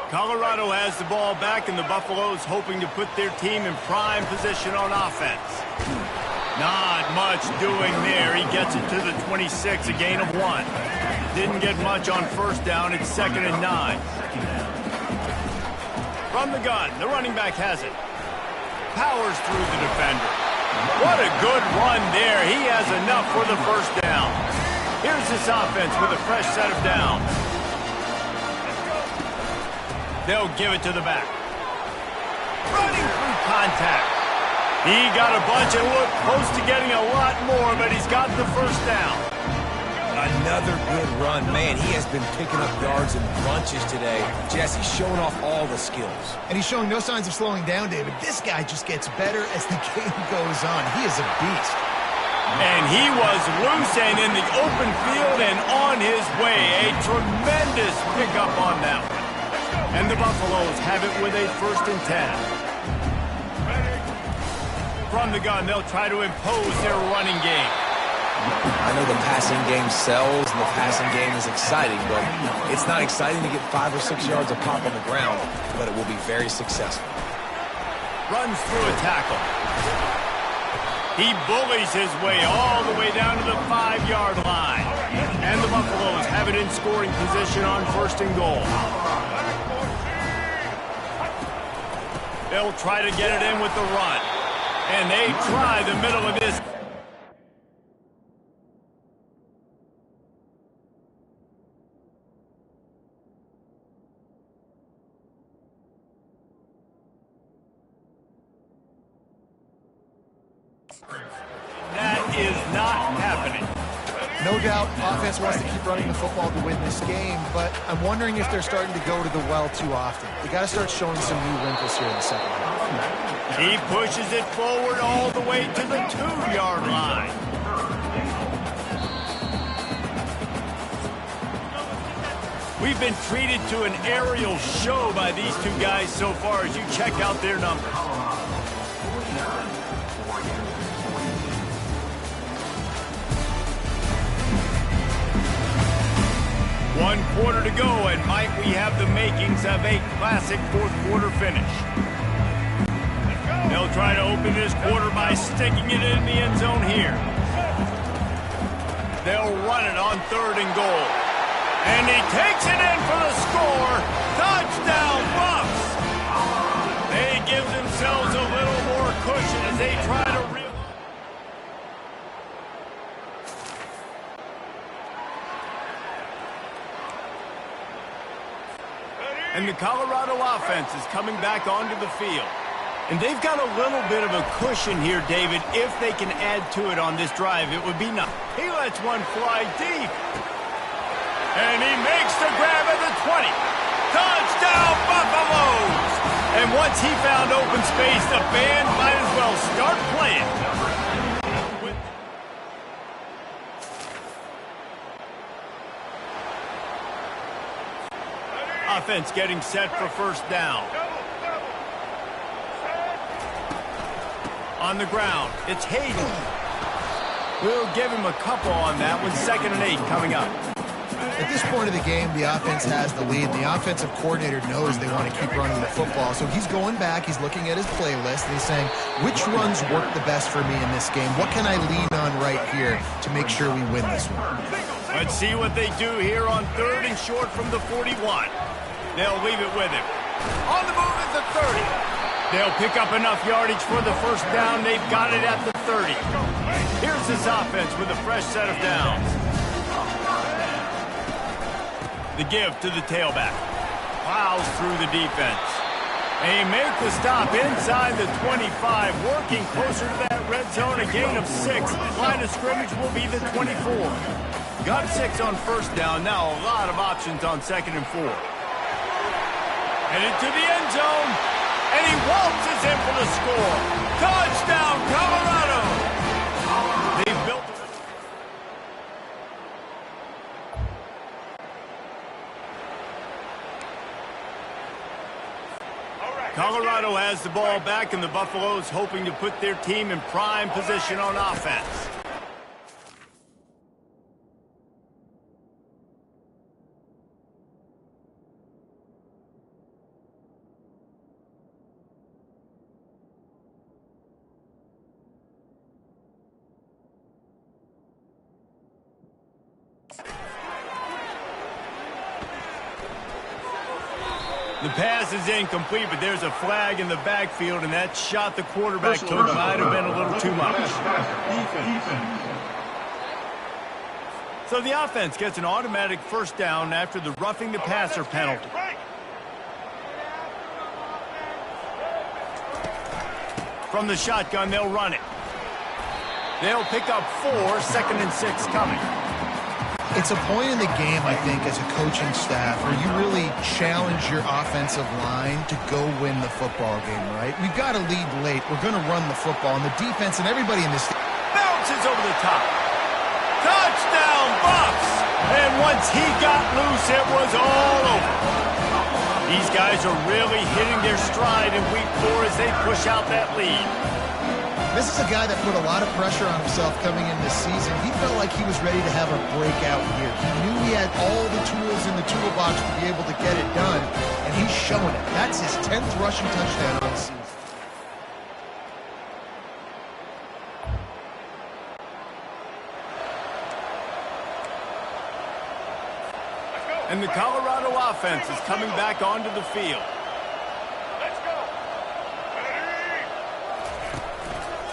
Colorado has the ball back, and the Buffaloes hoping to put their team in prime position on offense. Not much doing there. He gets it to the 26, a gain of 1. Didn't get much on first down. It's 2nd and 9. From the gun, the running back has it. Powers through the defender. What a good run there. He has enough for the first down. Here's this offense with a fresh set of downs. They'll give it to the back. Running through contact. He got a bunch and looked close to getting a lot more, but he's got the first down. another good run. Man, he has been picking up yards in bunches today. Jesse's showing off all the skills. And he's showing no signs of slowing down, David. This guy just gets better as the game goes on. He is a beast. And he was loose and in the open field and on his way. A tremendous pickup on that one. And the Buffaloes have it with a 1st and 10. From the gun, they'll try to impose their running game. I know the passing game sells and the passing game is exciting, but it's not exciting to get 5 or 6 yards a pop on the ground, but it will be very successful. Runs through a tackle. He bullies his way all the way down to the 5-yard line. And the Buffaloes have it in scoring position on 1st and goal. They'll try to get it in with the run. And they try the middle of this. That is not happening. No doubt, offense wants to keep running the football to win this game, but I'm wondering if they're starting to go to the well too often. They got to start showing some new wrinkles here in the second half. He pushes it forward all the way to the 2-yard line. We've been treated to an aerial show by these two guys so far as you check out their numbers. One quarter to go, and might we have the makings of a classic fourth-quarter finish. They'll try to open this quarter by sticking it in the end zone here. They'll run it on 3rd and goal. And he takes it in for the score. Touchdown, Buffs! They give themselves a little more cushion as they try to realize. And the Colorado offense is coming back onto the field. And they've got a little bit of a cushion here, David. If they can add to it on this drive, it would be nice. He lets one fly deep. And he makes the grab at the 20. Touchdown, Buffaloes! And once he found open space, the band might as well start playing. Offense getting set for 1st down. On the ground, it's Hayden. We'll give him a couple on that one. 2nd and 8 coming up. At this point of the game, the offense has the lead. The offensive coordinator knows they want to keep running the football. So he's going back, he's looking at his playlist, and he's saying, which runs work the best for me in this game? What can I lean on right here to make sure we win this one? Let's see what they do here on 3rd and short from the 41. They'll leave it with him. On the move at the 30. They'll pick up enough yardage for the 1st down. They've got it at the 30. Here's this offense with a fresh set of downs. The give to the tailback. Plows through the defense. They make the stop inside the 25, working closer to that red zone, a gain of 6. Line of scrimmage will be the 24. Got 6 on 1st down, now a lot of options on 2nd and 4. Headed to the end zone, and he waltzes in for the score. Touchdown, Colorado! They've built it. Colorado has the ball back, and the Buffaloes hoping to put their team in prime position on offense. The pass is incomplete, but there's a flag in the backfield, and that shot the quarterback took might have been a little too much. So the offense gets an automatic first down after the roughing the passer penalty. From the shotgun, they'll run it. They'll pick up 4, 2nd and 6 coming. It's a point in the game, I think, as a coaching staff where you really challenge your offensive line to go win the football game, right? We've got to lead late. We're going to run the football, and the defense and everybody in this bounces over the top. Touchdown, Bucks! And once he got loose, it was all over. These guys are really hitting their stride in week 4 as they push out that lead. This is a guy that put a lot of pressure on himself coming in this season. He felt like he was ready to have a breakout year. He knew he had all the tools in the toolbox to be able to get it done, and he's showing it. That's his 10th rushing touchdown on the season. And the Colorado offense is coming back onto the field.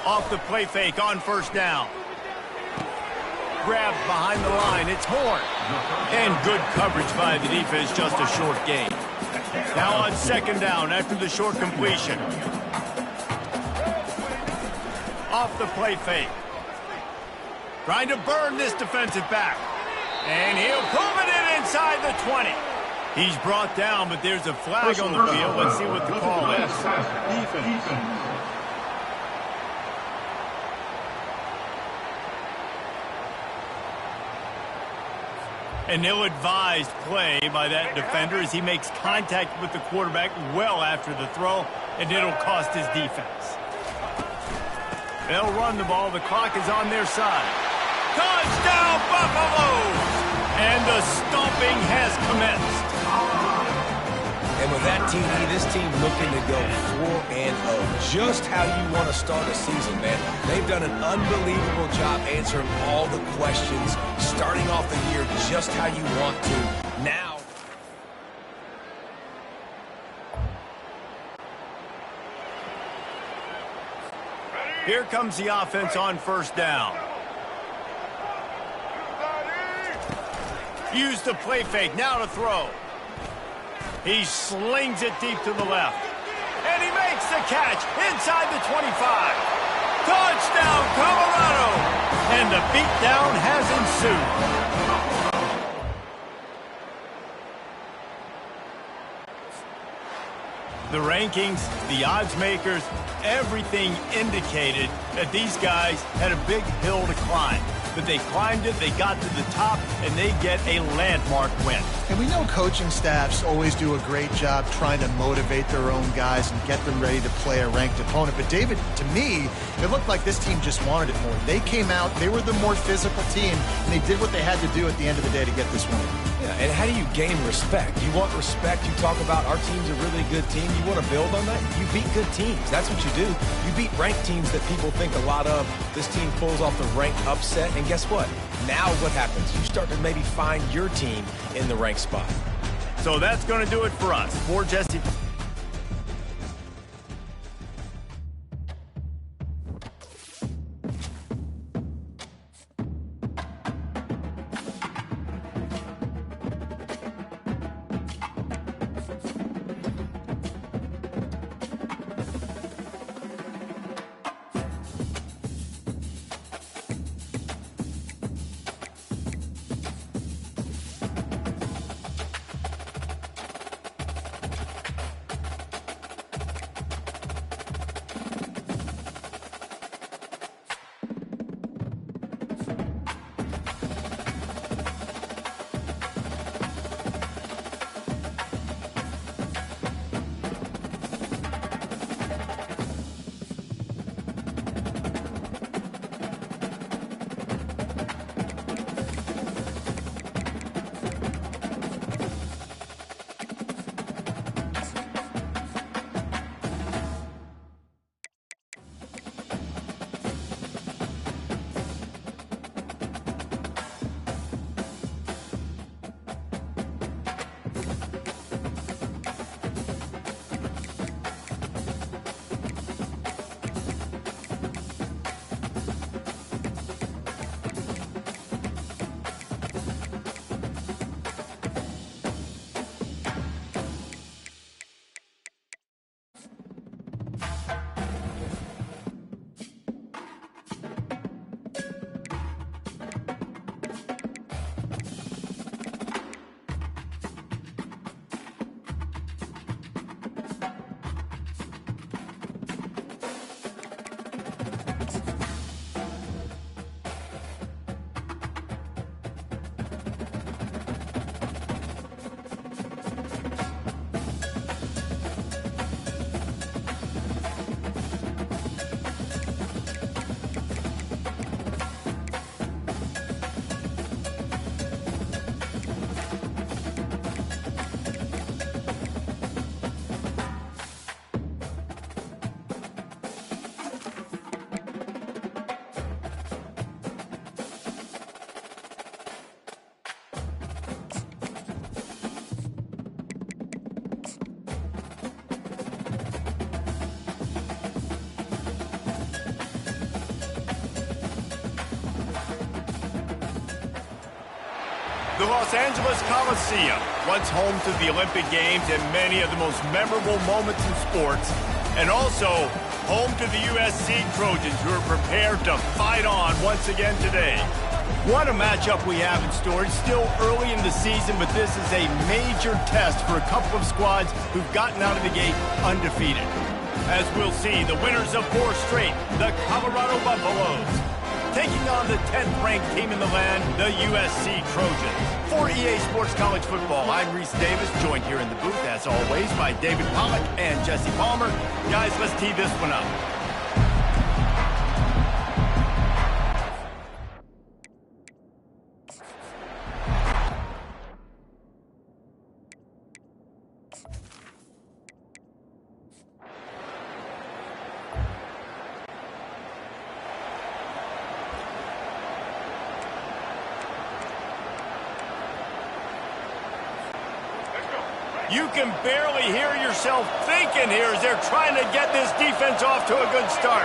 Off the play fake on first down. Grabbed behind the line. It's Horn. And good coverage by the defense, just a short gain. Now on 2nd down after the short completion. Off the play fake. Trying to burn this defensive back. And he'll prove it inside the 20. He's brought down, but there's a flag on the field. Let's see what the call is. An ill-advised play by that defender as he makes contact with the quarterback well after the throw, and it'll cost his defense. They'll run the ball. The clock is on their side. Touchdown, Buffaloes! And the stomping has commenced. And with that TD, this team looking to go 4-0. Just how you want to start a season, man. They've done an unbelievable job answering all the questions, starting off the year just how you want to. Now, here comes the offense on first down. Use the play fake, now to throw. He slings it deep to the left. And he makes the catch inside the 25. Touchdown, Colorado! And the beatdown has ensued. The rankings, the odds makers, everything indicated that these guys had a big hill to climb. But they climbed it, they got to the top, and they get a landmark win. And we know coaching staffs always do a great job trying to motivate their own guys and get them ready to play a ranked opponent. But David, to me, it looked like this team just wanted it more. They came out, they were the more physical team, and they did what they had to do at the end of the day to get this win. yeah, and how do you gain respect? You want respect. You talk about our team's a really good team. You want to build on that? You beat good teams. That's what you do. You beat ranked teams that people think a lot of. This team pulls off the ranked upset, and guess what? Now what happens? You start to maybe find your team in the ranked spot. So that's going to do it for us. For Jesse. The Los Angeles Coliseum, once home to the Olympic Games and many of the most memorable moments in sports, and also home to the USC Trojans, who are prepared to fight on once again today. What a matchup we have in store. It's still early in the season, but this is a major test for a couple of squads who've gotten out of the gate undefeated. As we'll see, the winners of 4 straight, the Colorado Buffaloes, taking on the 10th-ranked team in the land, the USC Trojans. For EA Sports College Football, I'm Reese Davis, joined here in the booth, as always, by David Pollack and Jesse Palmer. Guys, let's tee this one up. You can barely hear yourself thinking here as they're trying to get this defense off to a good start.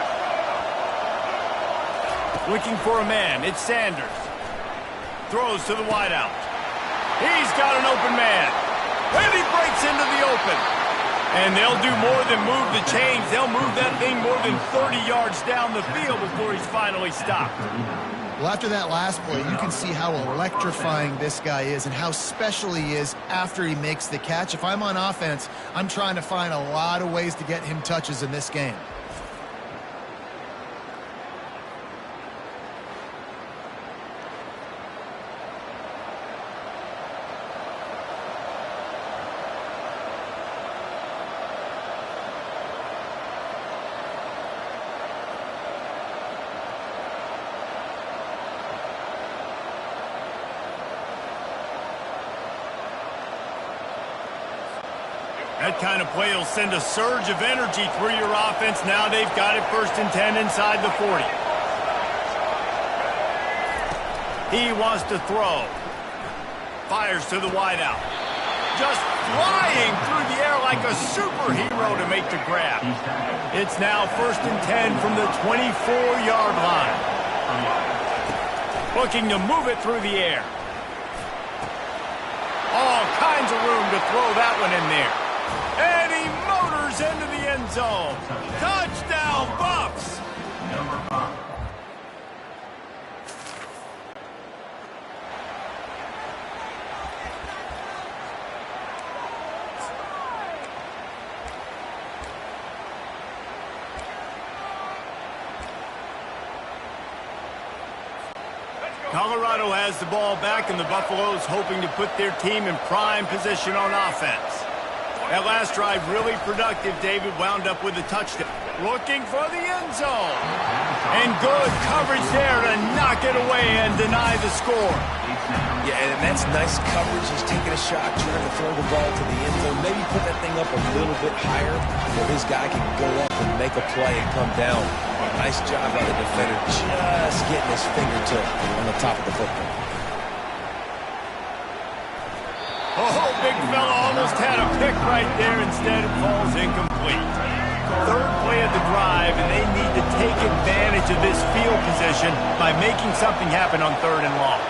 Looking for a man, it's Sanders. Throws to the wideout. He's got an open man. And he breaks into the open. And they'll do more than move the chains. They'll move that thing more than 30 yards down the field before he's finally stopped. Well, after that last play, you can see how electrifying this guy is and how special he is after he makes the catch. If I'm on offense, I'm trying to find a lot of ways to get him touches in this game. That kind of play will send a surge of energy through your offense. Now they've got it 1st and 10 inside the 40. He wants to throw. Fires to the wideout. Just flying through the air like a superhero to make the grab. It's now 1st and 10 from the 24-yard line. Looking to move it through the air. All kinds of room to throw that one in there. And he motors into the end zone. Touchdown, Buffs! Number 5. Colorado has the ball back, and the Buffaloes hoping to put their team in prime position on offense. That last drive really productive. David wound up with a touchdown. Looking for the end zone. And good coverage there to knock it away and deny the score. Yeah, and that's nice coverage. He's taking a shot, trying to throw the ball to the end zone. Maybe put that thing up a little bit higher where his guy can go up and make a play and come down. Nice job by the defender, just getting his fingertip on the top of the football. Oh, big fella almost had a pick right there. Instead, it falls incomplete. 3rd play of the drive, and they need to take advantage of this field position by making something happen on 3rd and long.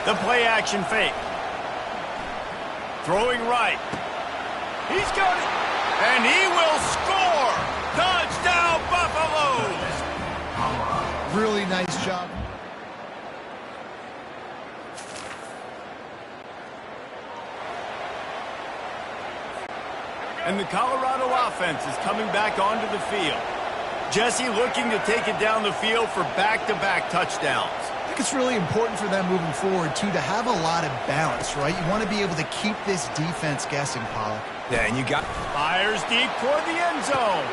The play action fake. Throwing right. He's got it. And he will score. Touchdown, Buffaloes. Really nice job. And the Colorado offense is coming back onto the field. Jesse looking to take it down the field for back-to-back touchdowns. I think it's really important for them moving forward, too, to have a lot of balance, right? You want to be able to keep this defense guessing, Pollock. Yeah, and you got... Fires deep toward the end zone.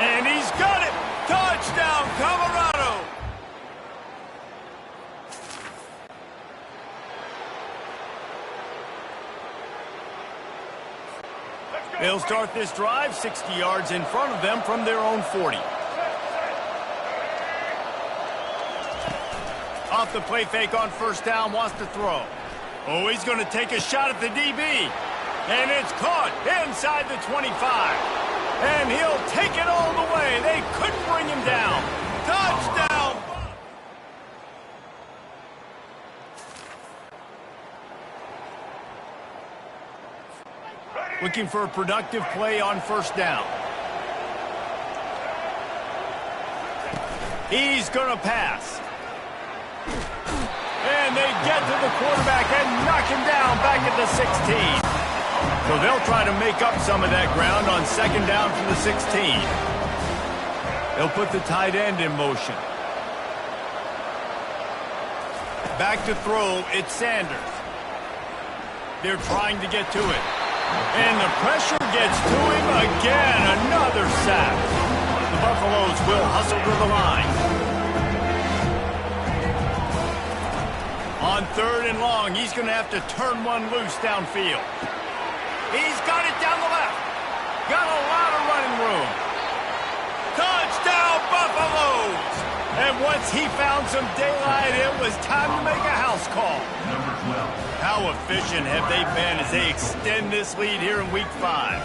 And he's got it. Touchdown, Colorado. They'll start this drive 60 yards in front of them from their own 40. Off the play fake on 1st down, wants to throw. Oh, he's going to take a shot at the DB. And it's caught inside the 25. And he'll take it all the way. They couldn't bring him down. Touchdown! Looking for a productive play on first down. He's going to pass. And they get to the quarterback and knock him down back at the 16. So they'll try to make up some of that ground on second down from the 16. They'll put the tight end in motion. Back to throw, it's Sanders. They're trying to get to it. And the pressure gets to him again. Another sack. The Buffaloes will hustle to the line. On third and long, he's going to have to turn one loose downfield. He's got it down the left. Got a lot of running room. Touchdown, Buffaloes! And once he found some daylight, it was time to make a house call. Number 12. How efficient have they been as they extend this lead here in Week 5?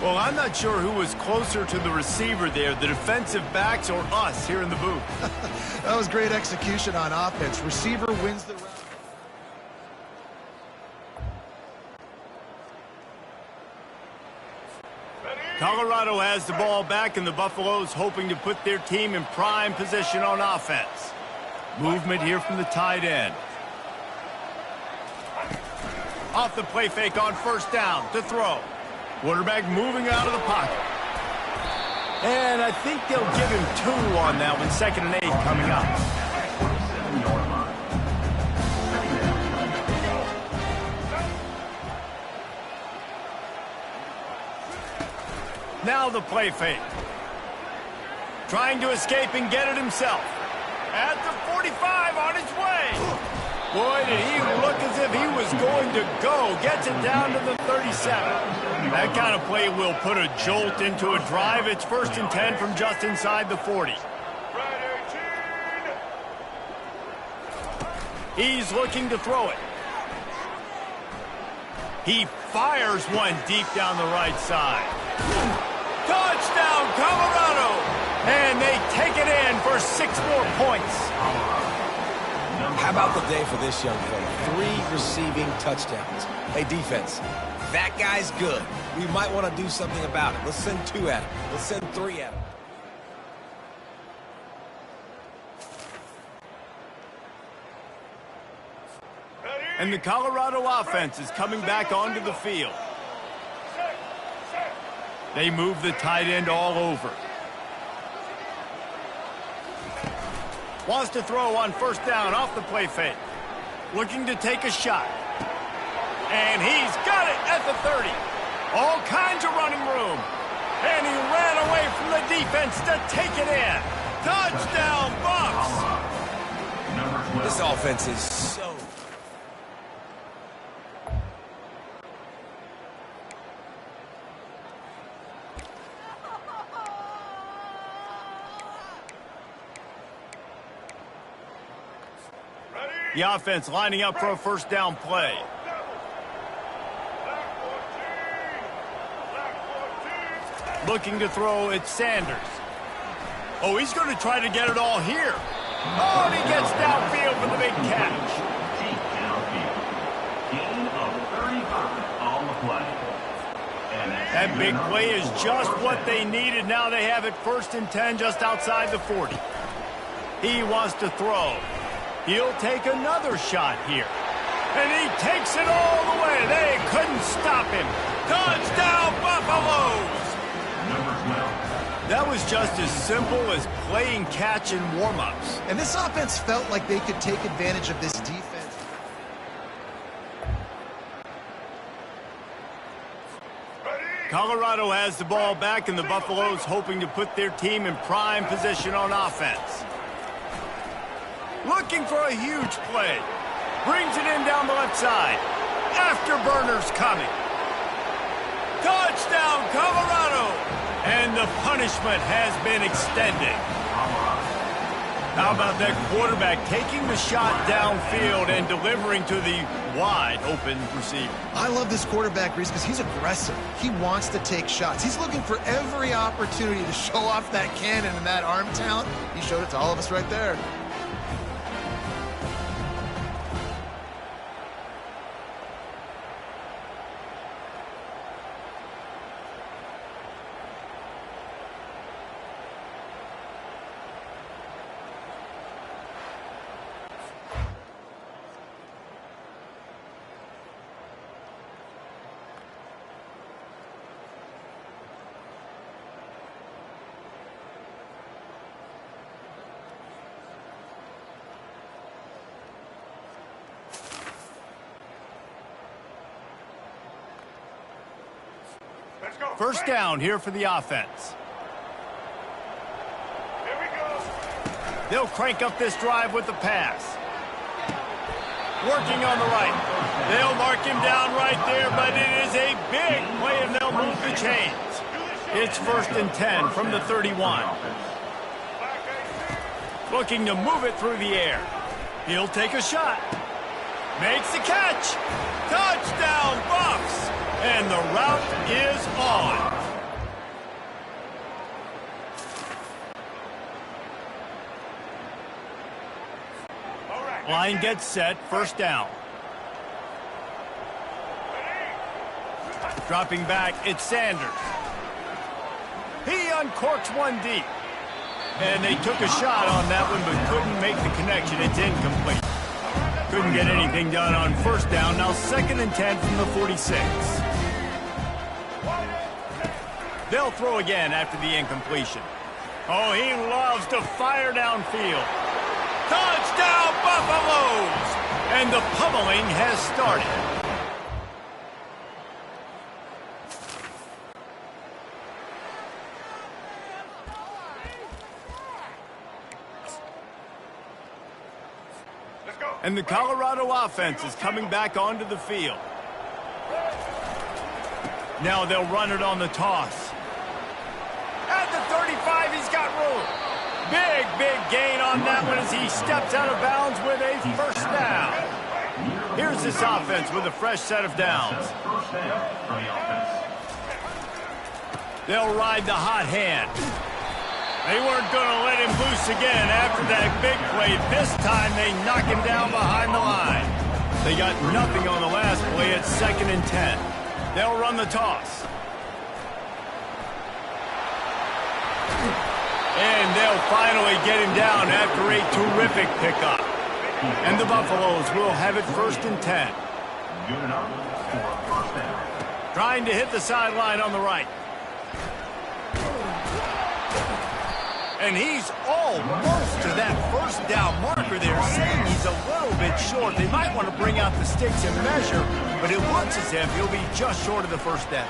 Well, I'm not sure who was closer to the receiver there, the defensive backs or us here in the booth. That was great execution on offense. Receiver wins the round. Colorado has the ball back, and the Buffaloes hoping to put their team in prime position on offense. Movement here from the tight end. Off the play fake on first down to throw. Quarterback moving out of the pocket. And I think they'll give him 2 on that one. 2nd and 8 coming up. 47-yard line. Now the play fake. Trying to escape and get it himself. At the 45 on his way. Boy, did he look as if he was going to go. Gets it down to the 37. That kind of play will put a jolt into a drive. It's 1st and 10 from just inside the 40. He's looking to throw it. He fires one deep down the right side. Touchdown, Colorado! And they take it in for 6 more points. How about the day for this young fella? 3 receiving touchdowns. Hey, defense, that guy's good. We might want to do something about it. Let's send 2 at him. Let's send 3 at him. And the Colorado offense is coming back onto the field. They move the tight end all over. Wants to throw on first down off the play fake. Looking to take a shot. And he's got it at the 30. All kinds of running room. And he ran away from the defense to take it in. Touchdown, Bucks! Number 12. This offense is so... The offense lining up for a first down play. Looking to throw, it's Sanders. Oh, he's going to try to get it all here. Oh, and he gets downfield for the big catch. Deep downfield. Gain of 35 on the play. And That big play is just what they needed. Now they have it 1st and 10 just outside the 40. He wants to throw. He'll take another shot here. And he takes it all the way. They couldn't stop him. Touchdown, Buffaloes! number 12. That was just as simple as playing catch in warm-ups. And this offense felt like they could take advantage of this defense. Colorado has the ball back, and the Buffaloes hoping to put their team in prime position on offense. Looking for a huge play. Brings it in down the left side. Afterburners coming. Touchdown, Colorado! And the punishment has been extended. How about that quarterback taking the shot downfield and delivering to the wide-open receiver? I love this quarterback, Reese, because he's aggressive. He wants to take shots. He's looking for every opportunity to show off that cannon and that arm talent. He showed it to all of us right there. First down here for the offense. They'll crank up this drive with the pass. Working on the right. They'll mark him down right there, but it is a big play, and they'll move the chains. It's 1st and 10 from the 31. Looking to move it through the air. He'll take a shot. Makes the catch. Touchdown, Buffs! And the route is on. Line gets set, first down. Dropping back, it's Sanders. He uncorks one deep. And they took a shot on that one, but couldn't make the connection. It's incomplete. Couldn't get anything done on first down. Now 2nd and 10 from the 46. They'll throw again after the incompletion. Oh, he loves to fire downfield. Touchdown, Buffaloes! And the pummeling has started. And the Colorado offense is coming back onto the field. Now they'll run it on the toss. At the 35, he's got room. Big gain on that one as he steps out of bounds with a first down. Here's this offense with a fresh set of downs. They'll ride the hot hand. They weren't going to let him loose again after that big play. This time they knock him down behind the line. They got nothing on the last play. It's 2nd and 10. They'll run the toss. And they'll finally get him down after a terrific pickup. And the Buffaloes will have it 1st and 10. Trying to hit the sideline on the right. And he's almost to that first down marker there, saying he's a little bit short. They might want to bring out the sticks and measure, but it looks as if he'll be just short of the first down.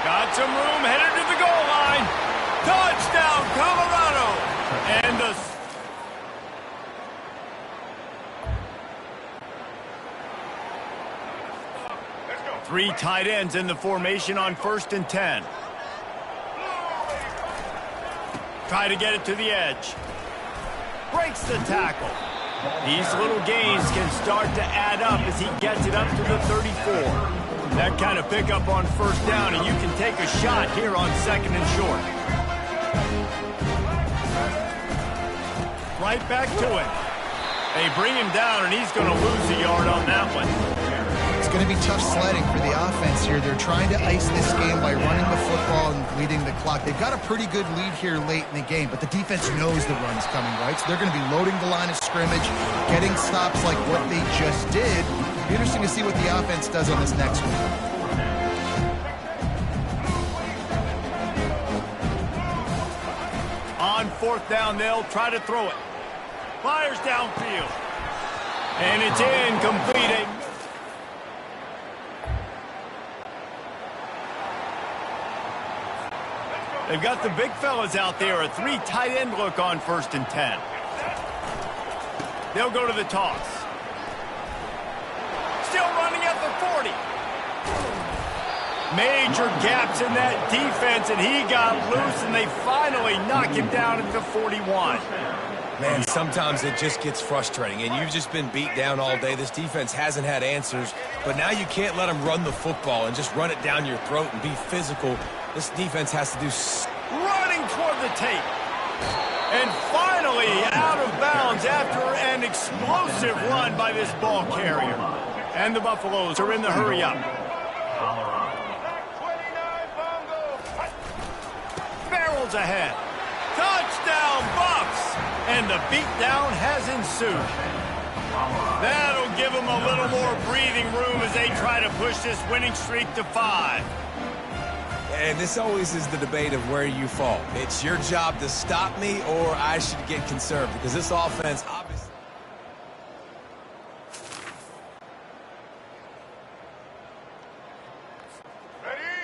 Got some room, headed to the goal line. Touchdown, Colorado! And the... Three tight ends in the formation on 1st and 10. Try to get it to the edge. Breaks the tackle. These little gains can start to add up as he gets it up to the 34. That kind of pickup on first down, and you can take a shot here on 2nd and short. Right back to it. They bring him down, and he's going to lose a yard on that one. It's going to be tough sledding for the offense here. They're trying to ice this game by running the football and leading the clock. They've got a pretty good lead here late in the game, but the defense knows the run's coming, right? So they're going to be loading the line of scrimmage, getting stops like what they just did. It'll be interesting to see what the offense does on this next one. On 4th down, they'll try to throw it. Fires downfield. And it's incomplete. They've got the big fellas out there, a 3 tight end look on 1st and 10. They'll go to the toss. Still running at the 40. Major gaps in that defense, and he got loose, and they finally knock him down at the 41. Man, sometimes it just gets frustrating, and you've just been beat down all day. This defense hasn't had answers, but now you can't let them run the football and just run it down your throat and be physical. This defense has to do... Running toward the tape. And finally out of bounds after an explosive run by this ball carrier. And the Buffaloes are in the hurry up. Barrels ahead. Touchdown, Buffs! And the beatdown has ensued. That'll give them a little more breathing room as they try to push this winning streak to 5. And this always is the debate of where you fall. It's your job to stop me, or I should get concerned, because this offense obviously...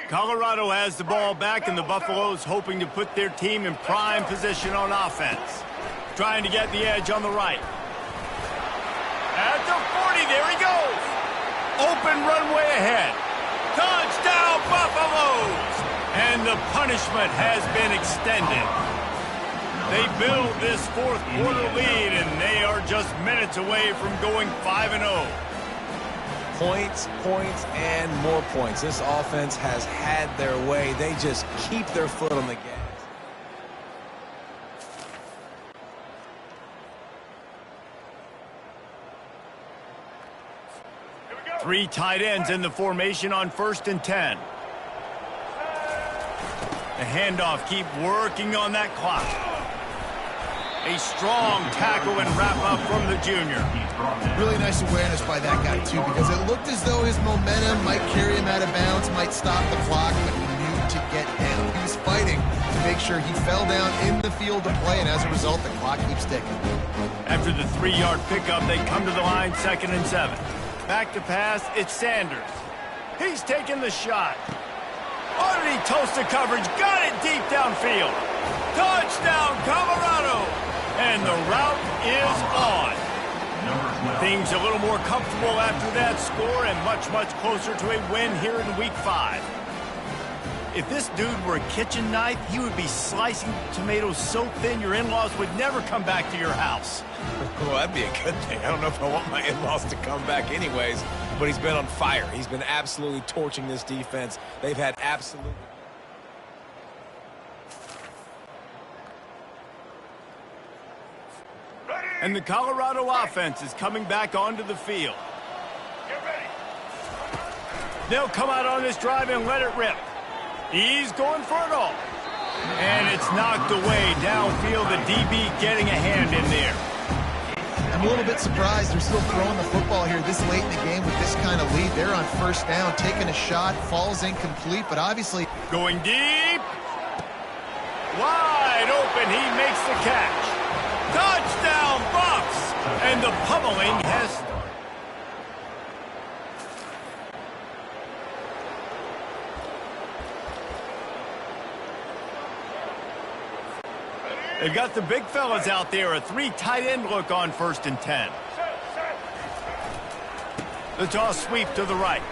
Colorado has the ball back, and the Buffaloes hoping to put their team in prime position on offense. Trying to get the edge on the right. At the 40, there he goes. Open runway ahead. Touchdown, Buffaloes! And the punishment has been extended. They build this fourth quarter lead, and they are just minutes away from going 5-0. Points, points, and more points. This offense has had their way. They just keep their foot on the gas. Three tight ends in the formation on 1st and 10. The handoff, keep working on that clock. A strong tackle and wrap-up from the junior. Really nice awareness by that guy, too, because it looked as though his momentum might carry him out of bounds, might stop the clock, but he knew to get down. He was fighting to make sure he fell down in the field to play, and as a result, the clock keeps ticking. After the 3-yard pickup, they come to the line, 2nd and 7. Back to pass, it's Sanders. He's taking the shot. Oh, did he toast the coverage? Got it deep downfield. Touchdown, Colorado! And the route is on. Things a little more comfortable after that score and much, much closer to a win here in Week 5. If this dude were a kitchen knife, he would be slicing tomatoes so thin your in-laws would never come back to your house. Well, that'd be a good thing. I don't know if I want my in-laws to come back anyways, but he's been on fire. He's been absolutely torching this defense. They've had absolutely... And the Colorado offense is coming back onto the field. Get ready. They'll come out on this drive and let it rip. He's going for it all. And it's knocked away downfield. The DB getting a hand in there. I'm a little bit surprised they're still throwing the football here this late in the game with this kind of lead. They're on 1st down, taking a shot, falls incomplete, but obviously... Going deep. Wide open, he makes the catch. Touchdown, Bucks! And the pummeling has started. They've got the big fellas out there, a 3 tight end look on 1st and 10. The toss sweep to the right.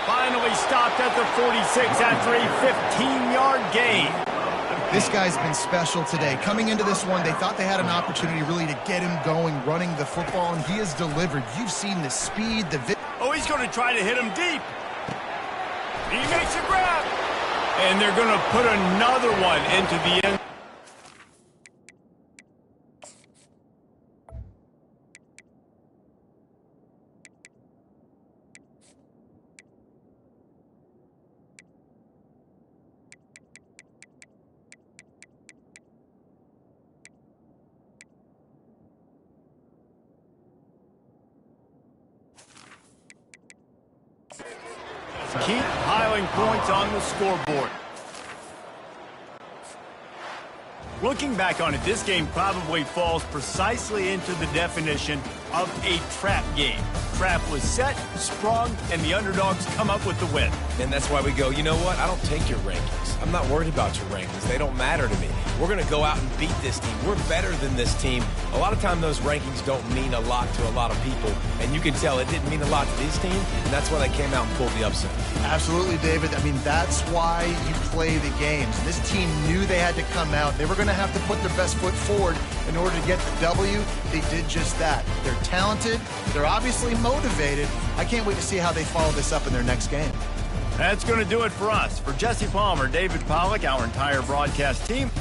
Finally stopped at the 46 after a 15-yard gain. This guy's been special today. Coming into this one, they thought they had an opportunity really to get him going, running the football, and he has delivered. You've seen the speed, Oh, he's going to try to hit him deep. He makes a grab. And they're going to put another one into the end. Keep piling points on the scoreboard. Looking back on it, this game probably falls precisely into the definition of a trap game. Trap was set, sprung, and the underdogs come up with the win. And that's why we go, you know what? I don't take your rankings. I'm not worried about your rankings. They don't matter to me. We're going to go out and beat this team. We're better than this team. A lot of time those rankings don't mean a lot to a lot of people, and you can tell it didn't mean a lot to this team, and that's why they came out and pulled the upset. Absolutely, David. I mean, that's why you play the games. This team knew they had to come out. They were going to have to put their best foot forward in order to get the W. They did just that. They're talented. They're obviously motivated. I can't wait to see how they follow this up in their next game. That's going to do it for us. For Jesse Palmer, David Pollack, our entire broadcast team,